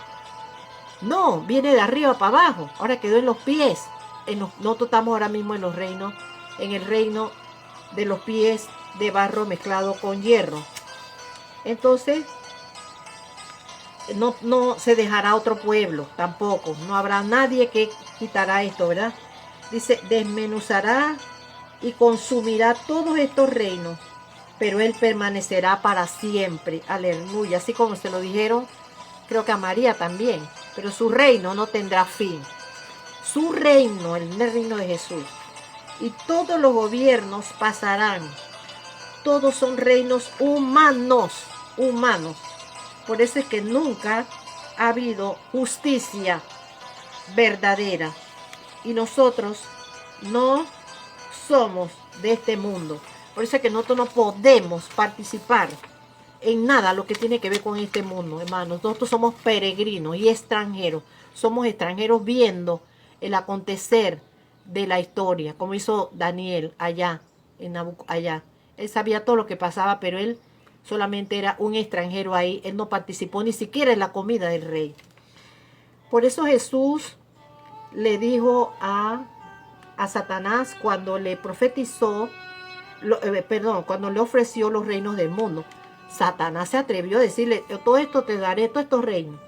No, viene de arriba para abajo, ahora quedó en los pies. Nosotros estamos ahora mismo en el reino de los pies de barro mezclado con hierro. Entonces, no se dejará otro pueblo tampoco, no habrá nadie que quitará esto, ¿verdad? Dice, desmenuzará y consumirá todos estos reinos, pero él permanecerá para siempre. Aleluya, así como se lo dijeron, creo que a María también, pero su reino no tendrá fin. Su reino, el reino de Jesús. Y todos los gobiernos pasarán. Todos son reinos humanos. Por eso es que nunca ha habido justicia verdadera. Y nosotros no somos de este mundo. Por eso es que nosotros no podemos participar en nada lo que tiene que ver con este mundo, hermanos. Nosotros somos peregrinos y extranjeros. Somos extranjeros viendo el acontecer de la historia, como hizo Daniel allá, allá. Él sabía todo lo que pasaba, pero él solamente era un extranjero ahí. Él no participó ni siquiera en la comida del rey. Por eso Jesús le dijo a Satanás cuando le profetizó, cuando le ofreció los reinos del mundo. Satanás se atrevió a decirle, todo esto te daré, todos estos reinos,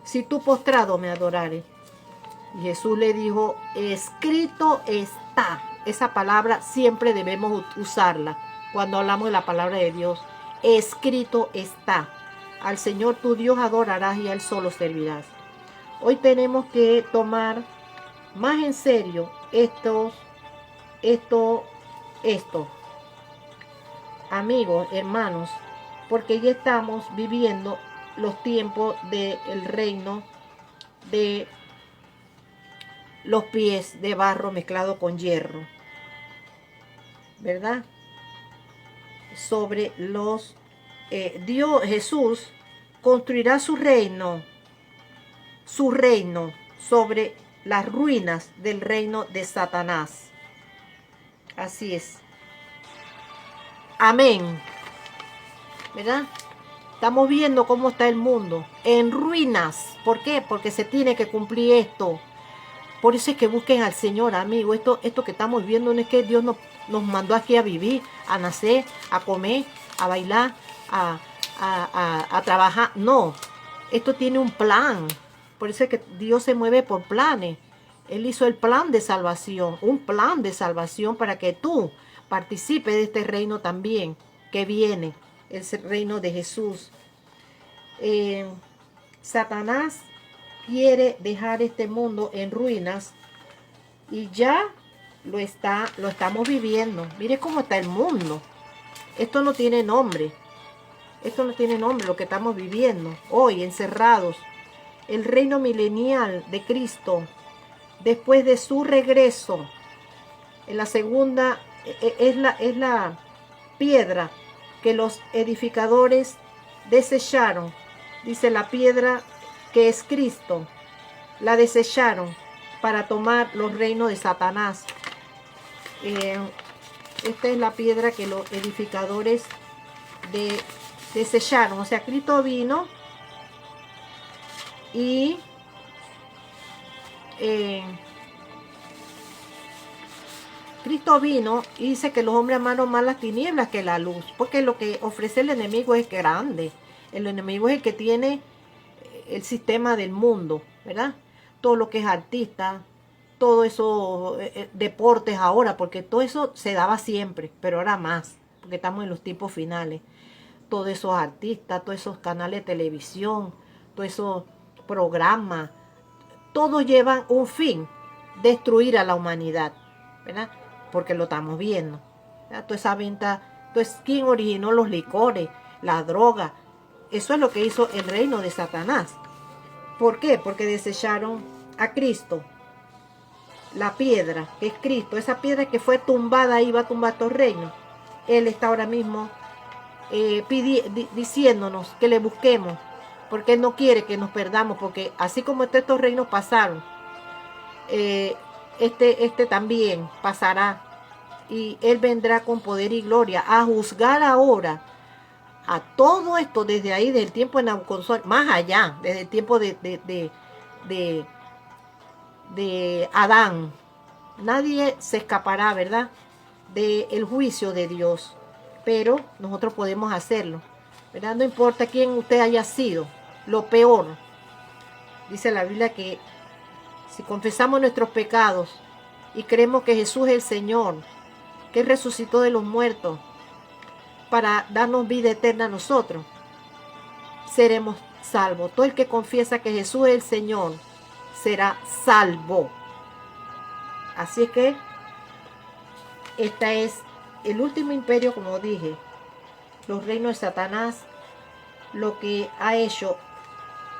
si tú postrado me adorares. Y Jesús le dijo, escrito está. Esa palabra siempre debemos usarla cuando hablamos de la palabra de Dios. Escrito está. Al Señor tu Dios adorarás y a Él solo servirás. Hoy tenemos que tomar más en serio esto, amigos, hermanos, porque ya estamos viviendo los tiempos del reino de los pies de barro mezclado con hierro, ¿verdad? Sobre los Jesús construirá su reino sobre las ruinas del reino de Satanás. Así es. Amén. ¿Verdad? Estamos viendo cómo está el mundo en ruinas. ¿Por qué? Porque se tiene que cumplir esto. Por eso es que busquen al Señor, amigo. Esto que estamos viendo no es que Dios nos mandó aquí a vivir, a nacer, a comer, a bailar, a trabajar. No, esto tiene un plan. Por eso es que Dios se mueve por planes. Él hizo el plan de salvación, un plan de salvación para que tú participes de este reino también que viene, el reino de Jesús. Satanás quiere dejar este mundo en ruinas y ya lo estamos viviendo. Mire cómo está el mundo. Esto no tiene nombre. Esto no tiene nombre, lo que estamos viviendo hoy, encerrados. El reino milenial de Cristo, después de su regreso, en la segunda, es la piedra que los edificadores desecharon. Dice la piedra que es Cristo, la desecharon para tomar los reinos de Satanás. Esta es la piedra que los edificadores desecharon. O sea, Cristo vino y Cristo vino y dice que los hombres amaron más las tinieblas que la luz, porque lo que ofrece el enemigo es grande. El enemigo es el que tiene el sistema del mundo, ¿verdad? Todo lo que es artista, todo eso, deportes ahora, porque todo eso se daba siempre, pero ahora más, porque estamos en los tiempos finales. Todos esos artistas, todos esos canales de televisión, todos esos programas, todos llevan un fin, destruir a la humanidad, ¿verdad? Porque lo estamos viendo, ¿verdad? Toda esa venta, entonces, ¿quién originó los licores, la droga? Eso es lo que hizo el reino de Satanás. ¿Por qué? Porque desecharon a Cristo, la piedra, que es Cristo, esa piedra que fue tumbada y va a tumbar todo el reino. Él está ahora mismo diciéndonos que le busquemos, porque Él no quiere que nos perdamos, porque así como estos reinos pasaron, este también pasará, y Él vendrá con poder y gloria a juzgar ahora a todo esto desde ahí, desde el tiempo de Nabucodonosor, más allá, desde el tiempo de Adán. Nadie se escapará, ¿verdad?, del juicio de Dios, pero nosotros podemos hacerlo, ¿verdad? No importa quién usted haya sido, lo peor, dice la Biblia que si confesamos nuestros pecados y creemos que Jesús es el Señor, que resucitó de los muertos para darnos vida eterna a nosotros, seremos salvos. Todo el que confiesa que Jesús es el Señor será salvo. Así es que este es el último imperio, como dije, los reinos de Satanás, lo que ha hecho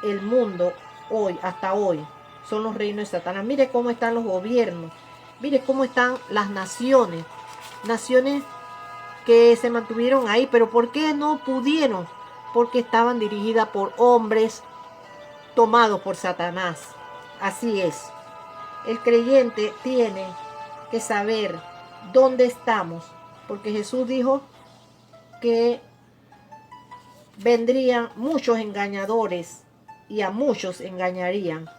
el mundo hoy, hasta hoy, son los reinos de Satanás. Mire cómo están los gobiernos, mire cómo están las naciones, naciones que se mantuvieron ahí, pero ¿por qué no pudieron? Porque estaban dirigidas por hombres tomados por Satanás. Así es. El creyente tiene que saber dónde estamos, porque Jesús dijo que vendrían muchos engañadores y a muchos engañarían.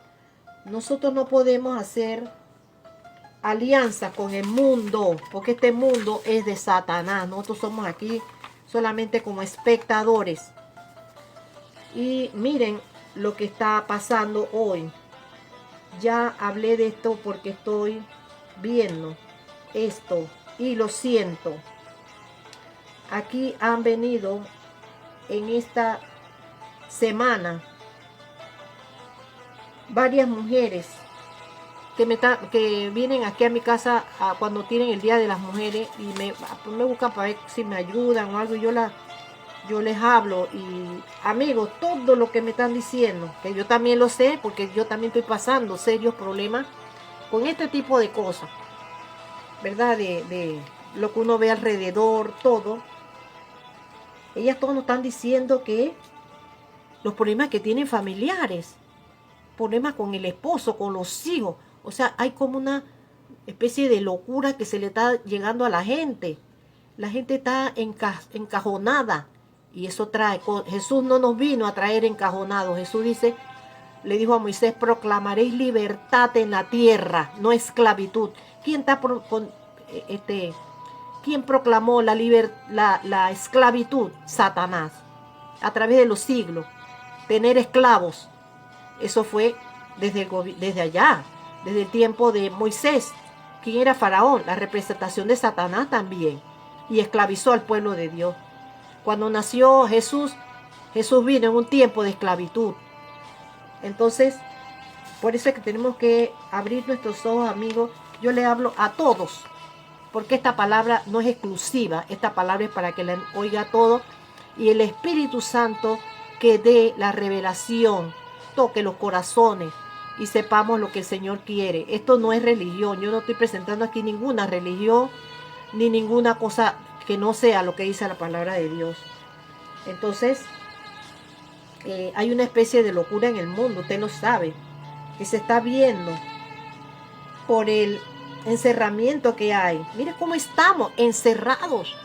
Nosotros no podemos hacer alianza con el mundo, porque este mundo es de Satanás. Nosotros somos aquí solamente como espectadores. Y miren lo que está pasando hoy. Ya hablé de esto porque estoy viendo esto y lo siento. Aquí han venido en esta semana varias mujeres que vienen aquí a mi casa cuando tienen el Día de las Mujeres y me buscan para ver si me ayudan o algo, y yo les hablo, y amigos, todo lo que me están diciendo, que yo también lo sé, porque yo también estoy pasando serios problemas con este tipo de cosas, ¿verdad? De lo que uno ve alrededor, todo. Ellas todos nos están diciendo que los problemas que tienen familiares, problemas con el esposo, con los hijos. O sea, hay como una especie de locura que se le está llegando a la gente. La gente está encajonada. Y eso trae. Jesús no nos vino a traer encajonados. Jesús dice, le dijo a Moisés, proclamaréis libertad en la tierra, no esclavitud. ¿Quién proclamó la esclavitud? Satanás. A través de los siglos. Tener esclavos. Eso fue desde allá, desde el tiempo de Moisés. ¿Quién era Faraón? La representación de Satanás también. Y esclavizó al pueblo de Dios. Cuando nació Jesús, Jesús vino en un tiempo de esclavitud. Entonces, por eso es que tenemos que abrir nuestros ojos, amigos. Yo le hablo a todos, porque esta palabra no es exclusiva. Esta palabra es para que la oiga todo. Y el Espíritu Santo que dé la revelación, toque los corazones y sepamos lo que el Señor quiere. Esto no es religión. Yo no estoy presentando aquí ninguna religión ni ninguna cosa que no sea lo que dice la palabra de Dios. Entonces, hay una especie de locura en el mundo, usted lo sabe, que se está viendo por el encerramiento que hay. Mire cómo estamos encerrados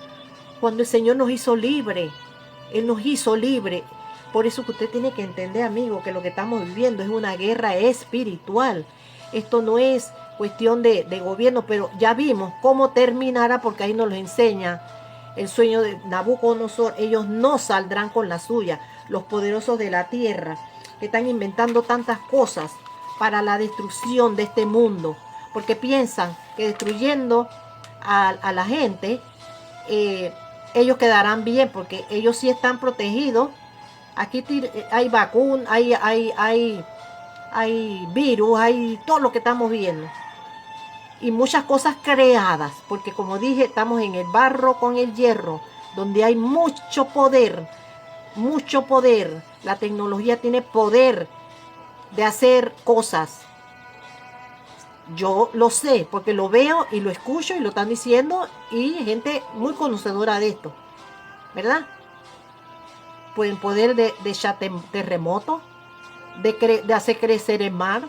cuando el Señor nos hizo libre. Él nos hizo libre. Por eso que usted tiene que entender, amigo, que lo que estamos viviendo es una guerra espiritual. Esto no es cuestión de gobierno, pero ya vimos cómo terminará, porque ahí nos lo enseña el sueño de Nabucodonosor. Ellos no saldrán con la suya, los poderosos de la tierra, que están inventando tantas cosas para la destrucción de este mundo, porque piensan que destruyendo a la gente, ellos quedarán bien, porque ellos sí están protegidos. Aquí hay vacunas, hay virus, hay todo lo que estamos viendo. Y muchas cosas creadas, porque como dije, estamos en el barro con el hierro, donde hay mucho poder, mucho poder. La tecnología tiene poder de hacer cosas. Yo lo sé, porque lo veo y lo escucho y lo están diciendo, y gente muy conocedora de esto, ¿verdad? Pueden poder de echar terremotos, de hacer crecer el mar,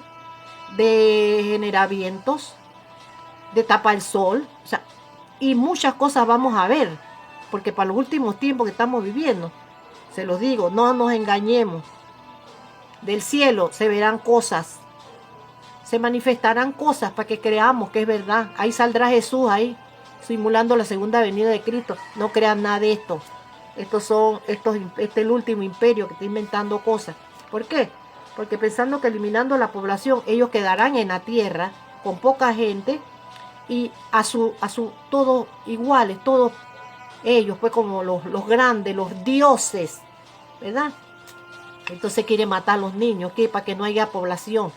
de generar vientos, de tapar el sol, o sea, y muchas cosas vamos a ver, porque para los últimos tiempos que estamos viviendo, se los digo, no nos engañemos, del cielo se verán cosas, se manifestarán cosas para que creamos que es verdad. Ahí saldrá Jesús ahí, simulando la segunda venida de Cristo. No crean nada de esto. Este es el último imperio que está inventando cosas. ¿Por qué? Porque pensando que eliminando la población, ellos quedarán en la tierra con poca gente y todos iguales, todos ellos, pues como los grandes, los dioses, ¿verdad? Entonces quiere matar a los niños, que para que no haya población.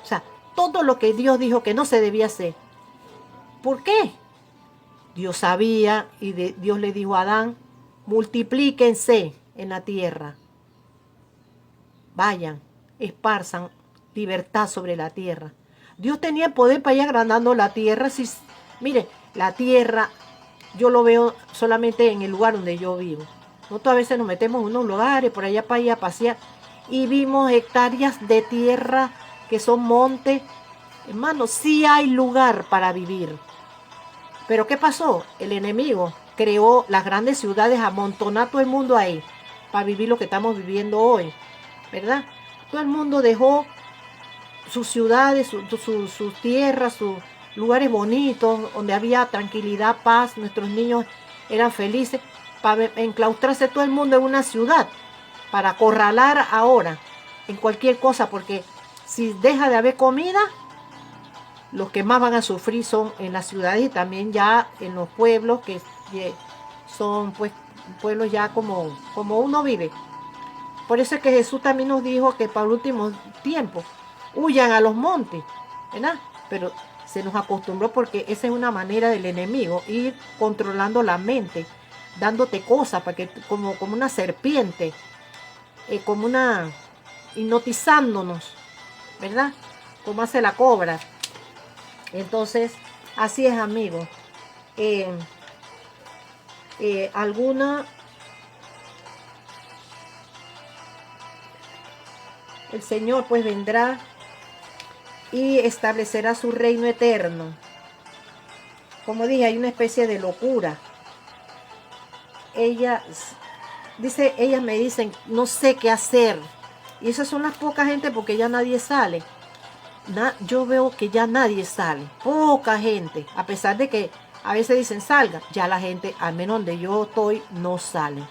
O sea, todo lo que Dios dijo que no se debía hacer. ¿Por qué? Dios sabía y Dios le dijo a Adán, multiplíquense en la tierra. Vayan, esparzan libertad sobre la tierra. Dios tenía poder para ir agrandando la tierra. Mire, la tierra yo lo veo solamente en el lugar donde yo vivo. Nosotros a veces nos metemos en unos lugares por allá para ir a pasear y vimos hectáreas de tierra que son montes. Hermano, sí hay lugar para vivir. Pero ¿qué pasó? El enemigo creó las grandes ciudades, amontonó a todo el mundo ahí para vivir lo que estamos viviendo hoy, ¿verdad? Todo el mundo dejó sus ciudades, sus tierras, sus lugares bonitos, donde había tranquilidad, paz, nuestros niños eran felices, para enclaustrarse todo el mundo en una ciudad, para acorralar ahora en cualquier cosa, porque si deja de haber comida, los que más van a sufrir son en las ciudades y también ya en los pueblos, que son pues pueblos ya como uno vive. Por eso es que Jesús también nos dijo que para el último tiempo huyan a los montes, ¿verdad? Pero se nos acostumbró, porque esa es una manera del enemigo, ir controlando la mente, dándote cosas para que como una serpiente, hipnotizándonos, ¿verdad? Como hace la cobra. Entonces, así es, amigos. El Señor pues vendrá y establecerá su reino eterno. Como dije, hay una especie de locura. Ellas me dicen, no sé qué hacer. Y esas son las pocas gente, porque ya nadie sale. Yo veo que ya nadie sale. Poca gente. A pesar de que a veces dicen salga, ya la gente, al menos donde yo estoy, no sale.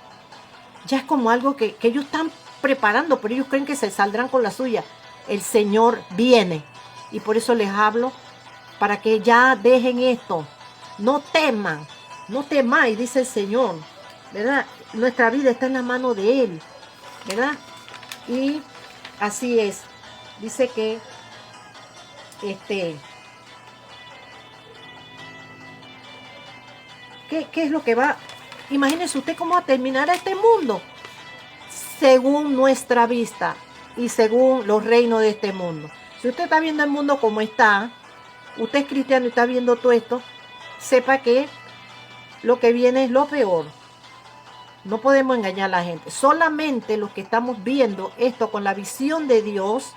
Ya es como algo que ellos están preparando, pero ellos creen que se saldrán con la suya. El Señor viene. Y por eso les hablo, para que ya dejen esto. No teman. No temáis, dice el Señor, ¿verdad? Nuestra vida está en la mano de Él, ¿verdad? Y así es. Dice que ¿qué es lo que va? Imagínese usted cómo va a terminar este mundo según nuestra vista y según los reinos de este mundo. Si usted está viendo el mundo como está, usted es cristiano y está viendo todo esto, sepa que lo que viene es lo peor. No podemos engañar a la gente. Solamente los que estamos viendo esto con la visión de Dios,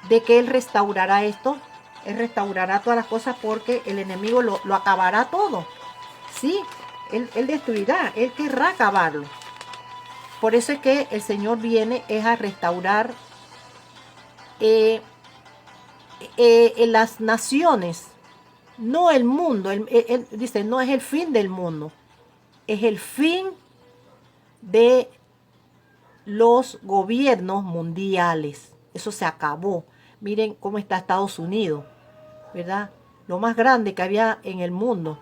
de que Él restaurará esto, Él restaurará todas las cosas, porque el enemigo lo acabará todo. Sí, Él destruirá, Él querrá acabarlo. Por eso es que el Señor viene es a restaurar en las naciones, no el mundo. Él dice, no es el fin del mundo, es el fin de los gobiernos mundiales. Eso se acabó. Miren cómo está Estados Unidos, ¿verdad? Lo más grande que había en el mundo.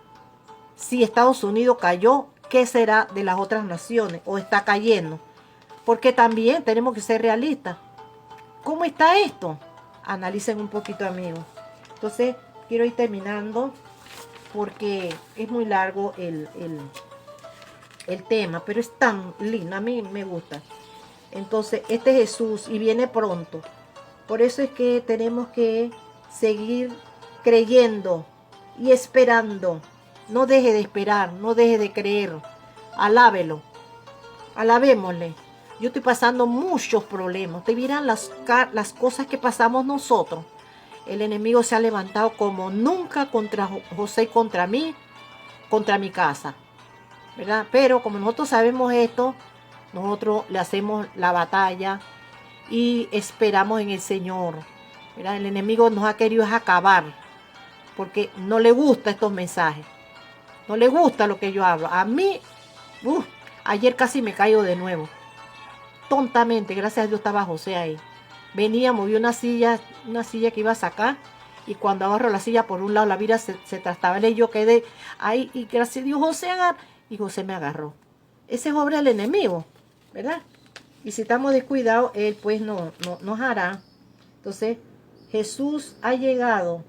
Si Estados Unidos cayó, ¿qué será de las otras naciones? ¿O está cayendo? Porque también tenemos que ser realistas. ¿Cómo está esto? Analicen un poquito, amigos. Entonces, quiero ir terminando porque es muy largo el tema, pero es tan lindo, a mí me gusta. Entonces, este es Jesús y viene pronto. Por eso es que tenemos que seguir creyendo y esperando. No deje de esperar, no deje de creer. Alábelo, alabémosle. Yo estoy pasando muchos problemas. Te vieran las cosas que pasamos nosotros. El enemigo se ha levantado como nunca contra José y contra mí, contra mi casa, ¿verdad? Pero como nosotros sabemos esto, nosotros le hacemos la batalla y esperamos en el Señor, ¿verdad? El enemigo nos ha querido acabar porque no le gustan estos mensajes, no le gusta lo que yo hablo. A mí, ayer casi me caigo de nuevo, tontamente. Gracias a Dios estaba José ahí. Venía, movió una silla que iba a sacar, y cuando agarró la silla por un lado, la vida se trastabila y yo quedé ahí, y gracias a Dios José agarró, y José me agarró. Ese es obra del enemigo, ¿verdad? Y si estamos descuidados, él pues no nos hará. Entonces, Jesús ha llegado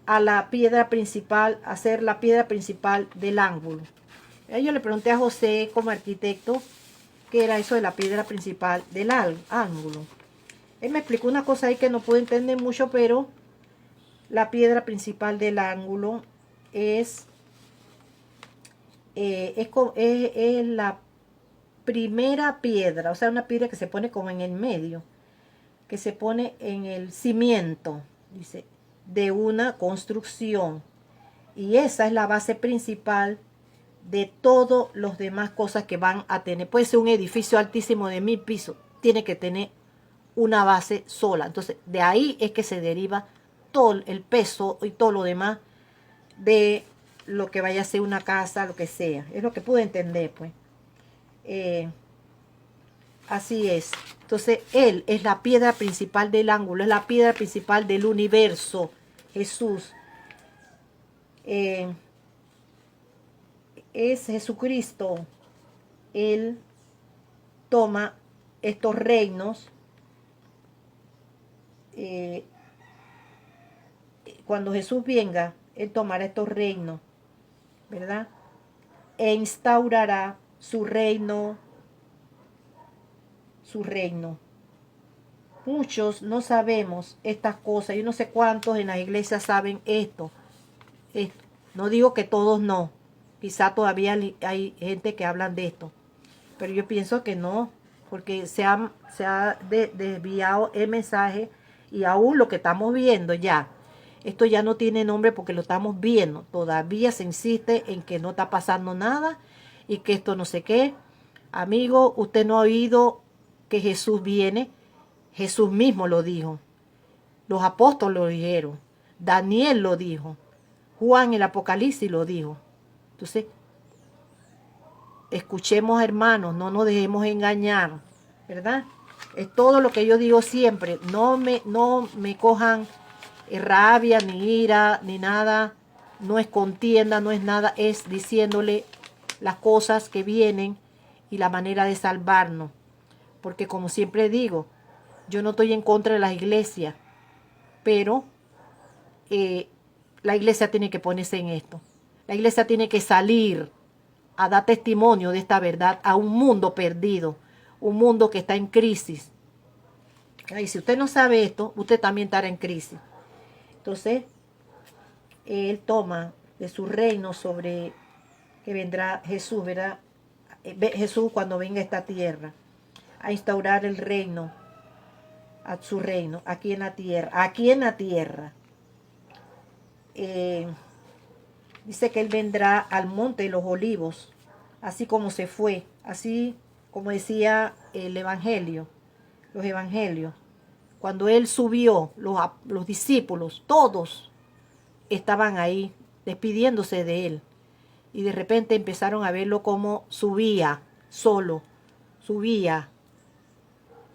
a la piedra principal, a ser la piedra principal del ángulo. Yo le pregunté a José como arquitecto qué era eso de la piedra principal del ángulo. Él me explicó una cosa ahí que no pude entender mucho, pero la piedra principal del ángulo es la primera piedra, o sea, una piedra que se pone como en el medio, que se pone en el cimiento, dice, de una construcción. Y esa es la base principal de todas las demás cosas que van a tener. Puede ser un edificio altísimo de 1000 pisos, tiene que tener una base sola. Entonces, de ahí es que se deriva todo el peso y todo lo demás de lo que vaya a ser una casa, lo que sea. Es lo que pude entender, pues. Así es. Entonces, Él es la piedra principal del ángulo, es la piedra principal del universo. Jesús. Es Jesucristo. Él toma estos reinos. Cuando Jesús venga, Él tomará estos reinos, ¿verdad? E instaurará su reino. Su reino. Muchos no sabemos estas cosas. Yo no sé cuántos en las iglesias saben esto. No digo que todos no. Quizá todavía hay gente que hablan de esto. Pero yo pienso que no. Porque se ha desviado el mensaje. Y aún lo que estamos viendo ya. Esto ya no tiene nombre porque lo estamos viendo. Todavía se insiste en que no está pasando nada. Y que esto no sé qué. Amigo, usted no ha oído que Jesús viene. Jesús mismo lo dijo. Los apóstoles lo dijeron. Daniel lo dijo. Juan el Apocalipsis lo dijo. Entonces, escuchemos, hermanos, no nos dejemos engañar, ¿verdad? Es todo lo que yo digo siempre. No me cojan rabia, ni ira, ni nada. No es contienda, no es nada. Es diciéndole las cosas que vienen y la manera de salvarnos. Porque como siempre digo, yo no estoy en contra de las iglesias, pero la iglesia tiene que ponerse en esto. La iglesia tiene que salir a dar testimonio de esta verdad a un mundo perdido, un mundo que está en crisis. Y si usted no sabe esto, usted también estará en crisis. Entonces, Él toma de su reino sobre que vendrá Jesús, ¿verdad? Jesús cuando venga a esta tierra a instaurar el reino, a su reino, aquí en la tierra. Dice que Él vendrá al monte de los olivos, así como se fue, así como decía el evangelio, los evangelios. cuando él subió, los discípulos, todos estaban ahí despidiéndose de él. Y de repente empezaron a verlo como subía solo, subía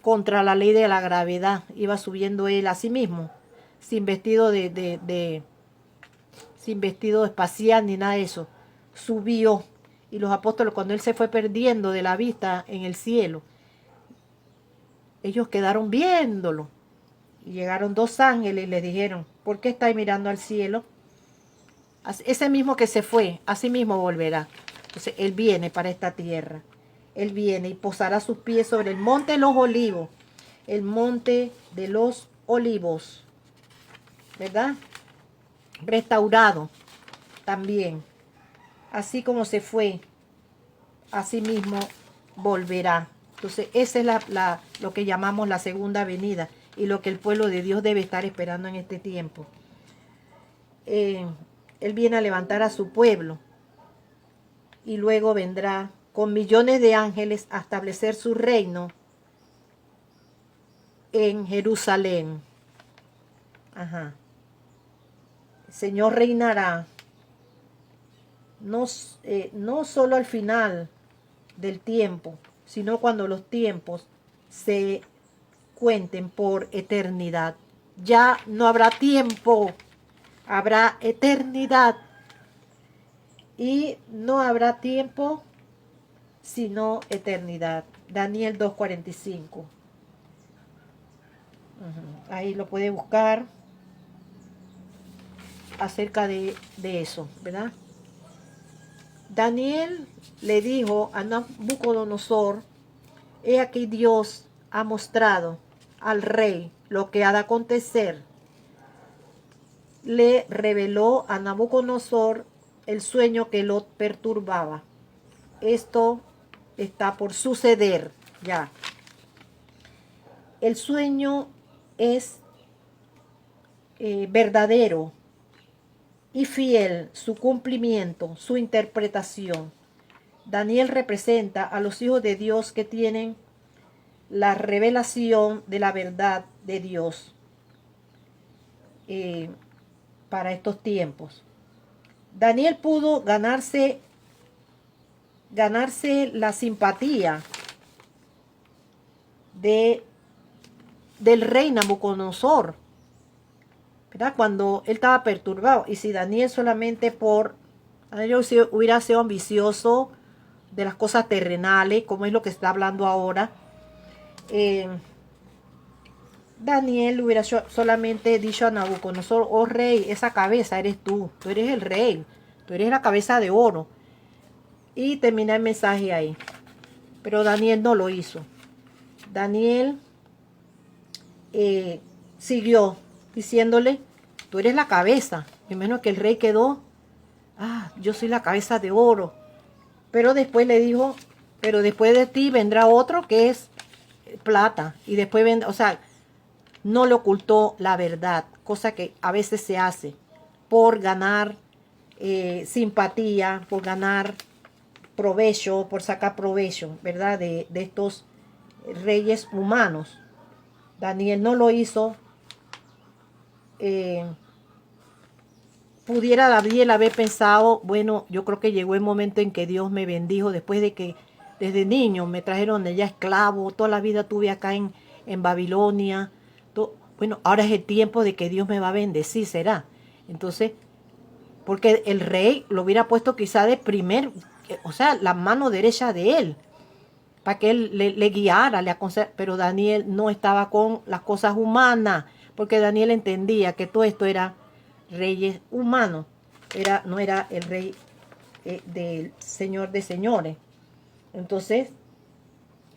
contra la ley de la gravedad. Iba subiendo él a sí mismo, sin vestido sin vestido espacial ni nada de eso. Subió. Y los apóstoles, cuando él se fue perdiendo de la vista en el cielo, ellos quedaron viéndolo. Y llegaron dos ángeles y les dijeron, ¿por qué estáis mirando al cielo? Ese mismo que se fue, así mismo volverá. Entonces, él viene para esta tierra. Él viene y posará sus pies sobre el monte de los olivos. El monte de los olivos. ¿Verdad? Restaurado también. Así como se fue, así mismo volverá. Entonces, esa es lo que llamamos la segunda venida y lo que el pueblo de Dios debe estar esperando en este tiempo. Él viene a levantar a su pueblo y luego vendrá con millones de ángeles a establecer su reino en Jerusalén. Ajá. El Señor reinará no solo al final del tiempo, sino cuando los tiempos se cuenten por eternidad. Ya no habrá tiempo, habrá eternidad. Y no habrá tiempo sino eternidad. Daniel 2:45. Ahí lo puede buscar acerca de eso, ¿verdad? Daniel le dijo a Nabucodonosor, he aquí Dios ha mostrado al rey lo que ha de acontecer. Le reveló a Nabucodonosor el sueño que lo perturbaba. Esto está por suceder ya. El sueño es verdadero y fiel, su cumplimiento, su interpretación. Daniel representa a los hijos de Dios que tienen la revelación de la verdad de Dios para estos tiempos. Daniel pudo ganarse la simpatía del rey Nabucodonosor, ¿verdad? Cuando él estaba perturbado. Y si Daniel solamente Daniel hubiera sido ambicioso de las cosas terrenales, como es lo que está hablando ahora, Daniel hubiera solamente dicho a Nabucodonosor, oh rey, esa cabeza eres tú eres el rey, tú eres la cabeza de oro. Y termina el mensaje ahí. Pero Daniel no lo hizo. Daniel siguió diciéndole, tú eres la cabeza. Primero que el rey quedó, yo soy la cabeza de oro. Pero después le dijo, pero después de ti vendrá otro que es plata. Y después vendrá, o sea, no le ocultó la verdad, cosa que a veces se hace por ganar simpatía, por ganar provecho, por sacar provecho, ¿verdad? De estos reyes humanos. Daniel no lo hizo. Pudiera Daniel haber pensado, bueno, yo creo que llegó el momento en que Dios me bendijo después de que desde niño me trajeron de allá esclavo, toda la vida tuve acá en Babilonia. Bueno, ahora es el tiempo de que Dios me va a bendecir, será. Entonces, porque el rey lo hubiera puesto quizá de primer, o sea, la mano derecha de él, para que él le guiara, le aconsejara. Pero Daniel no estaba con las cosas humanas, porque Daniel entendía que todo esto era reyes humanos, no era el rey del Señor de señores. Entonces,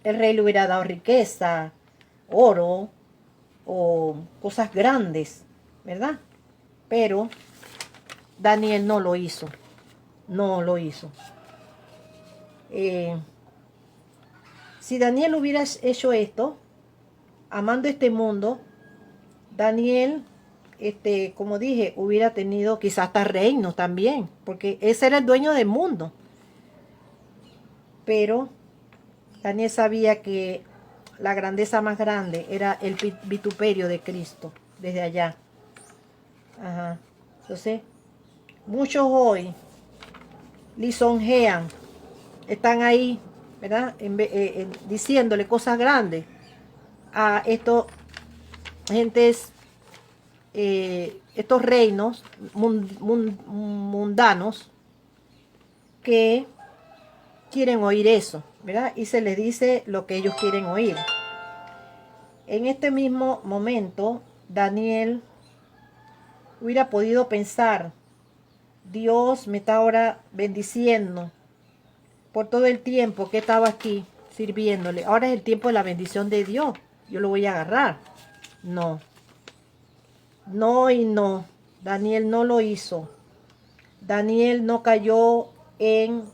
el rey le hubiera dado riqueza, oro, o cosas grandes, ¿verdad? Pero Daniel no lo hizo. No lo hizo. Si Daniel hubiera hecho esto, amando este mundo, Daniel, como dije, hubiera tenido quizás hasta reinos también, porque ese era el dueño del mundo. Pero Daniel sabía que la grandeza más grande era el vituperio de Cristo, desde allá. Ajá. Entonces, muchos hoy lisonjean, están ahí, ¿verdad? Diciéndole cosas grandes a estos gentes, estos reinos mundanos que quieren oír eso, ¿verdad? Y se les dice lo que ellos quieren oír. En este mismo momento, Daniel hubiera podido pensar, Dios me está ahora bendiciendo por todo el tiempo que estaba aquí sirviéndole. Ahora es el tiempo de la bendición de Dios. Yo lo voy a agarrar. No. No y no. Daniel no lo hizo. Daniel no cayó en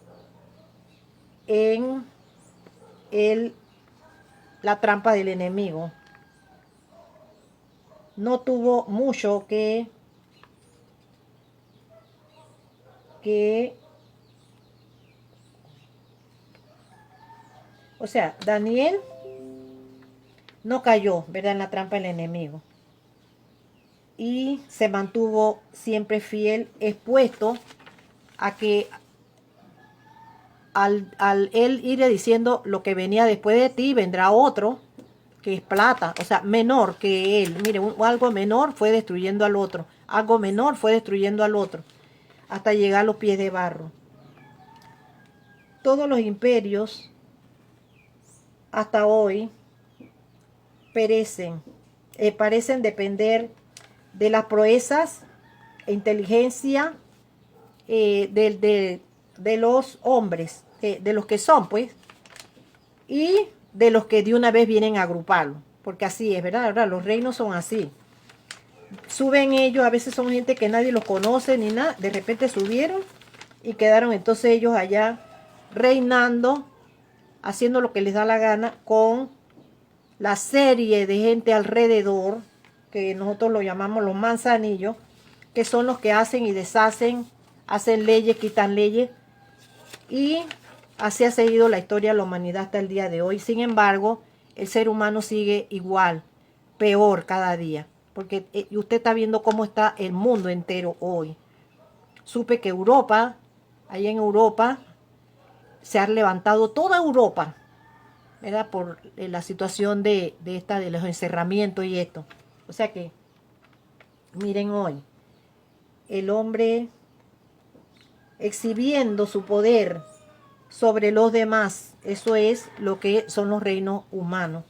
la trampa del enemigo. No tuvo mucho o sea, Daniel no cayó, ¿verdad?, en la trampa del enemigo. Y se mantuvo siempre fiel, expuesto a que al él ir diciendo lo que venía después de ti, vendrá otro que es plata, o sea, menor que él. Mire, algo menor fue destruyendo al otro, algo menor fue destruyendo al otro, hasta llegar a los pies de barro. Todos los imperios hasta hoy perecen, parecen depender de las proezas e inteligencia de los hombres, de los que son, pues, y de los que de una vez vienen a agruparlo, porque así es, ¿verdad? Los reinos son así. Suben ellos, a veces son gente que nadie los conoce ni nada, de repente subieron y quedaron entonces ellos allá reinando, haciendo lo que les da la gana con la serie de gente alrededor, que nosotros lo llamamos los manzanillos, que son los que hacen y deshacen, hacen leyes, quitan leyes, y así ha seguido la historia de la humanidad hasta el día de hoy. Sin embargo, el ser humano sigue igual, peor cada día, porque usted está viendo cómo está el mundo entero hoy. Supe que Europa, allá en Europa, se ha levantado toda Europa, ¿verdad?, por la situación de los encerramientos y esto. O sea que, miren hoy, el hombre exhibiendo su poder sobre los demás, eso es lo que son los reinos humanos.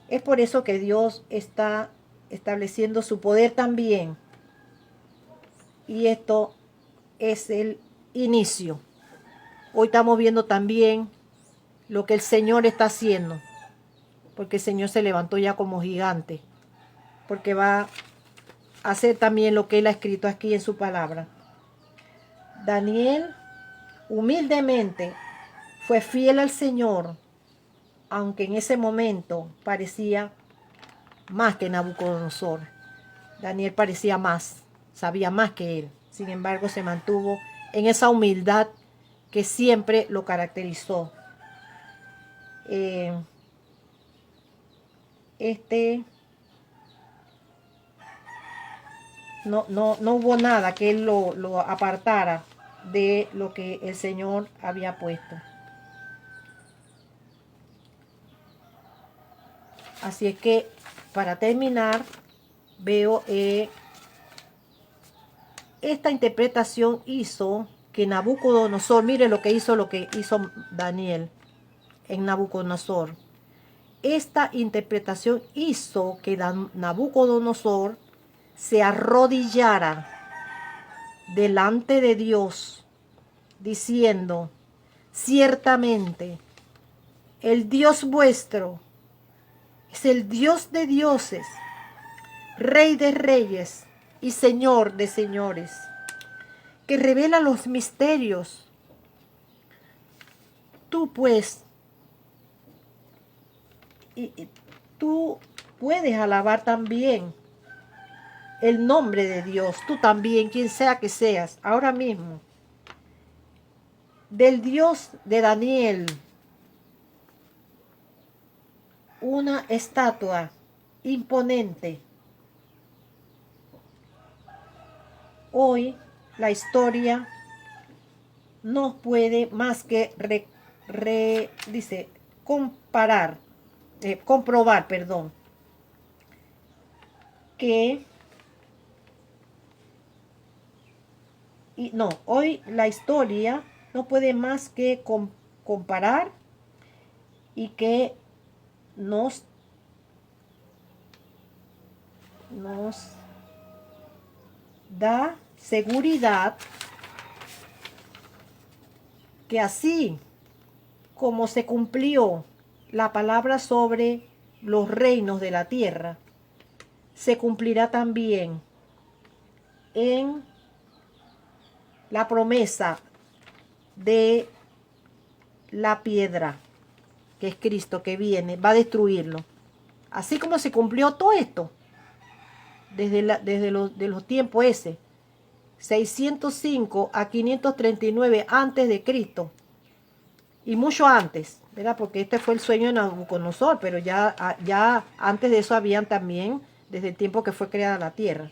Es por eso que Dios está estableciendo su poder también. Y esto es el inicio. Hoy estamos viendo también lo que el Señor está haciendo, porque el Señor se levantó ya como gigante, porque va a hacer también lo que Él ha escrito aquí en su palabra. Daniel humildemente fue fiel al Señor, aunque en ese momento parecía más que Nabucodonosor. Daniel parecía más, sabía más que él. Sin embargo, se mantuvo en esa humildad que siempre lo caracterizó. No hubo nada que él lo apartara de lo que el Señor había puesto. Así es que, para terminar, veo esta interpretación hizo que Nabucodonosor, mire lo que hizo Daniel en Nabucodonosor. Esta interpretación hizo que Nabucodonosor se arrodillara delante de Dios, diciendo: ciertamente, el Dios vuestro es el Dios de dioses, Rey de reyes y Señor de señores, que revela los misterios. Tú pues, tú puedes alabar también el nombre de Dios, tú también, quien sea que seas, ahora mismo, del Dios de Daniel, una estatua imponente. Hoy la historia no puede más que comprobar, perdón, que hoy la historia no puede más que comparar y que nos da seguridad que así como se cumplió la palabra sobre los reinos de la tierra, se cumplirá también en la promesa de la piedra, que es Cristo, que viene, va a destruirlo. Así como se cumplió todo esto, desde los tiempos 605 a 539 antes de Cristo, y mucho antes, ¿verdad? Porque este fue el sueño de Nabucodonosor, pero ya antes de eso habían también, desde el tiempo que fue creada la tierra.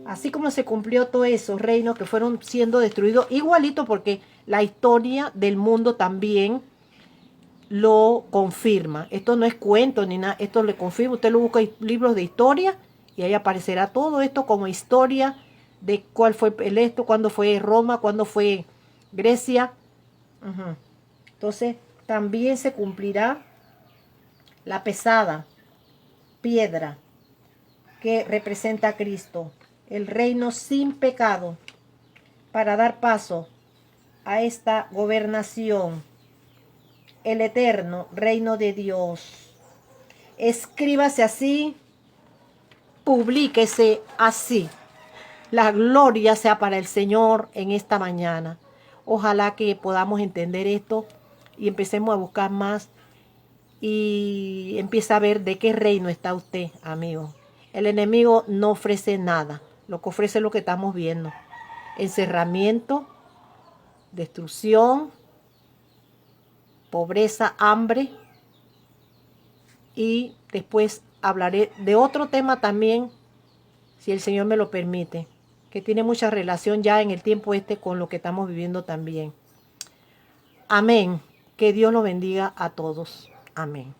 Así como se cumplió todos esos reinos que fueron siendo destruidos, igualito, porque la historia del mundo también lo confirma. Esto no es cuento ni nada, esto le confirma. Usted lo busca en libros de historia y ahí aparecerá todo esto como historia de cuál fue esto, cuándo fue Roma, cuándo fue Grecia. Entonces también se cumplirá la pesada piedra que representa a Cristo, el reino sin pecado, para dar paso a esta gobernación, el eterno reino de Dios. Escríbase así, publíquese así. La gloria sea para el Señor en esta mañana. Ojalá que podamos entender esto y empecemos a buscar más y empieza a ver de qué reino está usted, amigo. El enemigo no ofrece nada. Lo que ofrece es lo que estamos viendo: encerramiento, destrucción, pobreza, hambre. Y después hablaré de otro tema también, si el Señor me lo permite, que tiene mucha relación ya en el tiempo con lo que estamos viviendo también. Amén. Que Dios los bendiga a todos. Amén.